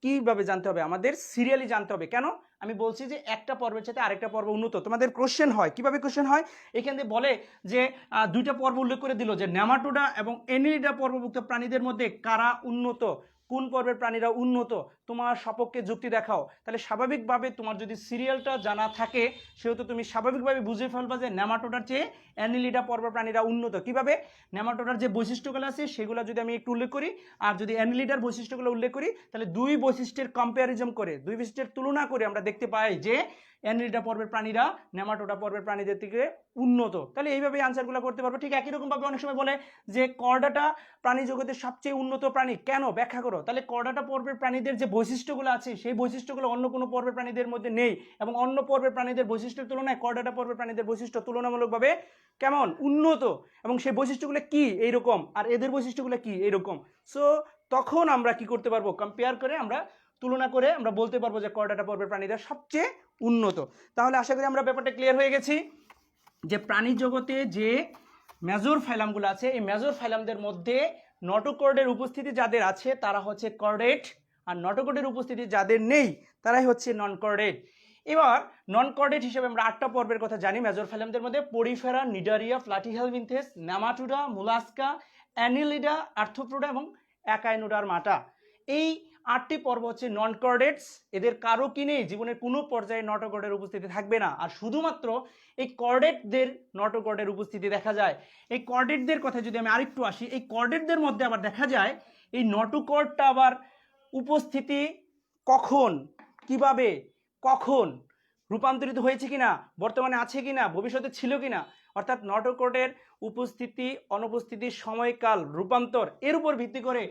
S1: কিভাবে জানতে হবে? আমাদের সিরিয়ালি জানতে হবে। কেন? আমি বলছি যে একটা পর্বের সাথে আরেকটা পর্ব উন্নত। তোমাদের কোশ্চেন হয়, কিভাবে কোশ্চেন হয়? এখান থেকে বলে যে দুইটা পর্ব উল্লেখ করে দিল যে নেমাটোডা এবং অ্যানিলিডা পর্বভুক্ত প্রাণীদের মধ্যে কারা উন্নত, কোন পর্বের প্রাণীরা উন্নত, তোমার সপক্ষে যুক্তি দেখাও। তাহলে স্বাভাবিকভাবে তোমার যদি সিরিয়ালটা জানা থাকে সেহেতু তুমি স্বাভাবিকভাবে বুঝে ফেলবা যে নেমাটোডার চেয়ে অ্যানিলিডা পর্বের প্রাণীরা উন্নত। কিভাবে? নেমাটোডার যে বৈশিষ্ট্যগুলো আছে সেগুলো যদি আমি একটু উল্লেখ করি, আর যদি অ্যানিলিডার বৈশিষ্ট্যগুলো উল্লেখ করি, তাহলে দুই বৈশিষ্ট্যের কম্প্যারিজন করে, দুই বৈশিষ্ট্যের তুলনা করে আমরা দেখতে পাই যে অ্যানিলিডা পর্বের প্রাণীরা নেমাটোডা পর্বের প্রাণীদের থেকে উন্নত। তাহলে এইভাবে আনসারগুলো করতে পারবো। ঠিক একই রকমভাবে অনেক সময় বলে যে করডাটা প্রাণী জগতের সবচেয়ে উন্নত প্রাণী, কেন? ব্যাখ্যা করো। তাহলে করডাটা পর্বের প্রাণীদের যে বৈশিষ্ট্যগুলো আছে সেই বৈশিষ্ট্যগুলো অন্য কোনো পর্বের প্রাণীদের মধ্যে নেই, এবং অন্য পর্বের প্রাণীদের বৈশিষ্ট্যের তুলনায় করডাটা পর্বের প্রাণীদের বৈশিষ্ট্য তুলনামূলকভাবে কেমন? উন্নত। এবং সেই বৈশিষ্ট্যগুলো কি? এইরকম। আর এদের বৈশিষ্ট্যগুলো কি? এইরকম। সো তখন আমরা কি করতে পারবো? কম্পেয়ার করে, আমরা তুলনা করে আমরা বলতে পারবো যে করডাটা পর্বের প্রাণীরা সবচেয়ে উন্নত। তাহলে আশা করি আমরা ব্যাপারটা ক্লিয়ার হয়ে গেছি যে প্রাণী জগতে যে মেজর ফাইলামগুলো আছে এই মেজর ফাইলামদের মধ্যে নটোকর্ডের উপস্থিতি যাদের আছে তারা হচ্ছে কর্ডেট, আর নটোকর্ডের উপস্থিতি যাদের নেই তারাই হচ্ছে নন কর্ডেট। এবার নন কর্ডেট হিসেবে আমরা 8টা পর্বের কথা জানি মেজর ফাইলামদের মধ্যে: Porifera, Cnidaria, Platyhelminthes, nematoda, mollusca, Annelida, arthropoda এবং একাইনোডার মাটা। এই 8টি পর্ব হচ্ছে নন কর্ডেটস। এদের কারো কি নেই? জীবনের কোনো পর্যায়ে নটোকর্ডের উপস্থিতি থাকবে না। আর শুধুমাত্র এই কর্ডেটদের নটোকর্ডের উপস্থিতি দেখা যায়। এই কর্ডেটদের কথা যদি আমি আরেকটু আসি, এই কর্ডেটদের মধ্যে আবার দেখা যায় এই নটোকর্ডটা আবার উপস্থিতি কখন, কিভাবে, কখন রূপান্তরিত হয়েছে কিনা, বর্তমানে আছে কিনা, ভবিষ্যতে ছিল কিনা, অর্থাৎ নটোকর্ডের উপস্থিতি, অনুপস্থিতির সময়কাল, রূপান্তর, এর উপর ভিত্তি করে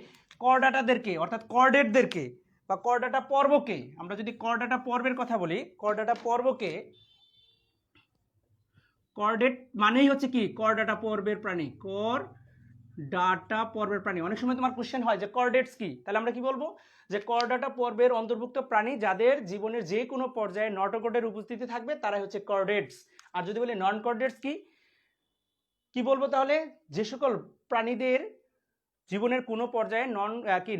S1: করডাটাদেরকে অর্থাৎ কর্ডেটদেরকে বা করডাটা পর্বকে, আমরা যদি করডাটা পর্বের কথা বলি, করডাটা পর্বকে, করডেট মানেই হচ্ছে কি? করডাটা পর্বের প্রাণী, করডাটা পর্বের প্রাণী। অনেক সময় তোমার কোশ্চেন হয় যে করডেটস কি? তাহলে আমরা কি বলবো? যে করডাটা পর্বের অন্তর্ভুক্ত প্রাণী যাদের জীবনের যে কোনো পর্যায়ে নটোকর্ডের উপস্থিতি থাকবে তারাই হচ্ছে করডেটস। আর যদি বলি নন করডেটস কি, কি বলবো তাহলে? যে সকল প্রাণীদের জীবনের কোনো পর্যায়ে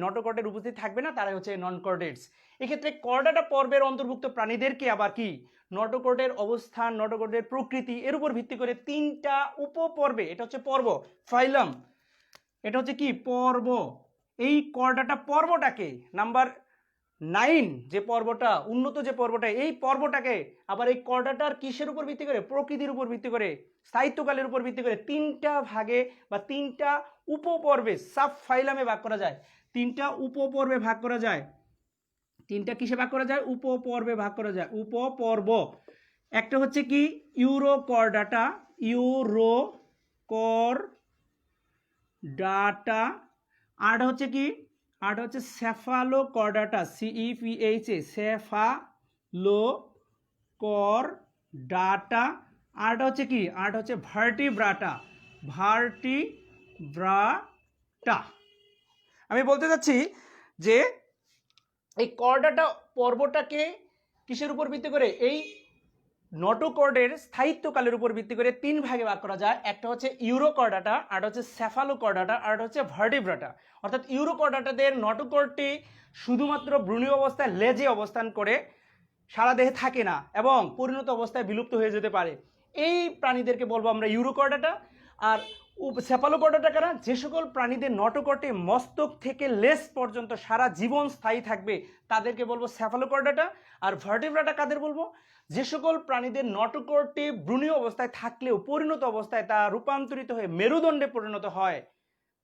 S1: নটোকর্ডের উপস্থিতি থাকবে না তারাই হচ্ছে নন করডেটস। এক্ষেত্রে করডাটা পর্বের অন্তর্ভুক্ত প্রাণীদেরকে আবার কি নটোকর্ডের অবস্থান, নটোকর্ডের প্রকৃতি, এর উপর ভিত্তি করে 3টা উপপর্বে, এটা হচ্ছে পর্ব, ফাইলাম, এটা হচ্ছে কি? পর্ব। এই করডাটা পর্বটাকে নাম্বার 9 যে পর্বটা, উন্নত যে পর্বটা, এই পর্বটাকে আবার এই করডাটার কিসের উপর ভিত্তি করে? প্রকৃতির উপর ভিত্তি করে, স্থায়িত্বকালের উপর ভিত্তি করে 3টা ভাগে বা 3টা উপপর্বে, সাব ফাইলামে ভাগ করা যায়। 3টা উপপর্বে ভাগ করা যায়। 3টা কিসে ভাগ করা যায়? উপপর্বে ভাগ করা যায়। উপপর্ব একটা হচ্ছে কি? Urochordata, Urochordata. আরটা হচ্ছে কি? আরটা হচ্ছে সেফালোকর্ডাটা, CEPHA, সেফালোকর্ডাটা। আরটা হচ্ছে কি? আরটা হচ্ছে ভার্টিব্রাটা, ভার্টিব্রাটা। আমি বলতে চাচ্ছি যে এই করডাটা পর্বটাকে কিসের উপর ভিত্তি করে? এই নটোকর্ডের স্থায়িত্বকালের উপর ভিত্তি করে 3 ভাগে ভাগ করা যায়। একটা হচ্ছে ইউরোকর্ডাটা, আর হচ্ছে সেফালোকর্ডাটা, আর হচ্ছে ভার্টিব্রাটা। অর্থাৎ ইউরোকর্ডাটাদের নটোকর্ডটি শুধুমাত্র ভ্রূণীয় অবস্থায় লেজে অবস্থান করে, সারা দেহে থাকে না এবং পরিণত অবস্থায় বিলুপ্ত হয়ে যেতে পারে। এই প্রাণীদেরকে বলবো আমরা ইউরোকর্ডাটা। আর সেফালোকর্ডাটা কারা? যে সকল প্রাণীদের নটোকর্ডটি মস্তক থেকে লেজ পর্যন্ত সারা জীবন স্থায়ী থাকবে তাদেরকে বলবো সেফালোকর্ডাটা। আর ভার্টিব্রাটা কাদের বলবো? যে সকল প্রাণীদের নটোকর্ডটি ভ্রূণীয় অবস্থায় থাকলেও পরিণত অবস্থায় তা রূপান্তরিত হয়ে মেরুদণ্ডে পরিণত হয়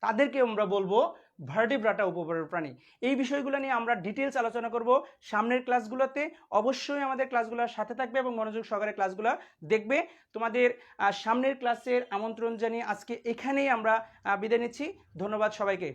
S1: তাদেরকে আমরা বলবো ভার্টিব্রাটা উপবরের প্রাণী। এই বিষয়গুলো নিয়ে আমরা ডিটেলস আলোচনা করব সামনের ক্লাসগুলোতে। অবশ্যই আমাদের ক্লাসগুলোর সাথে থাকবে এবং মনোযোগ সহকারে ক্লাসগুলো দেখবে। তোমাদের সামনের ক্লাসের আমন্ত্রণ জানিয়ে আজকে এখানেই আমরা বিদায় নিচ্ছি। ধন্যবাদ সবাইকে।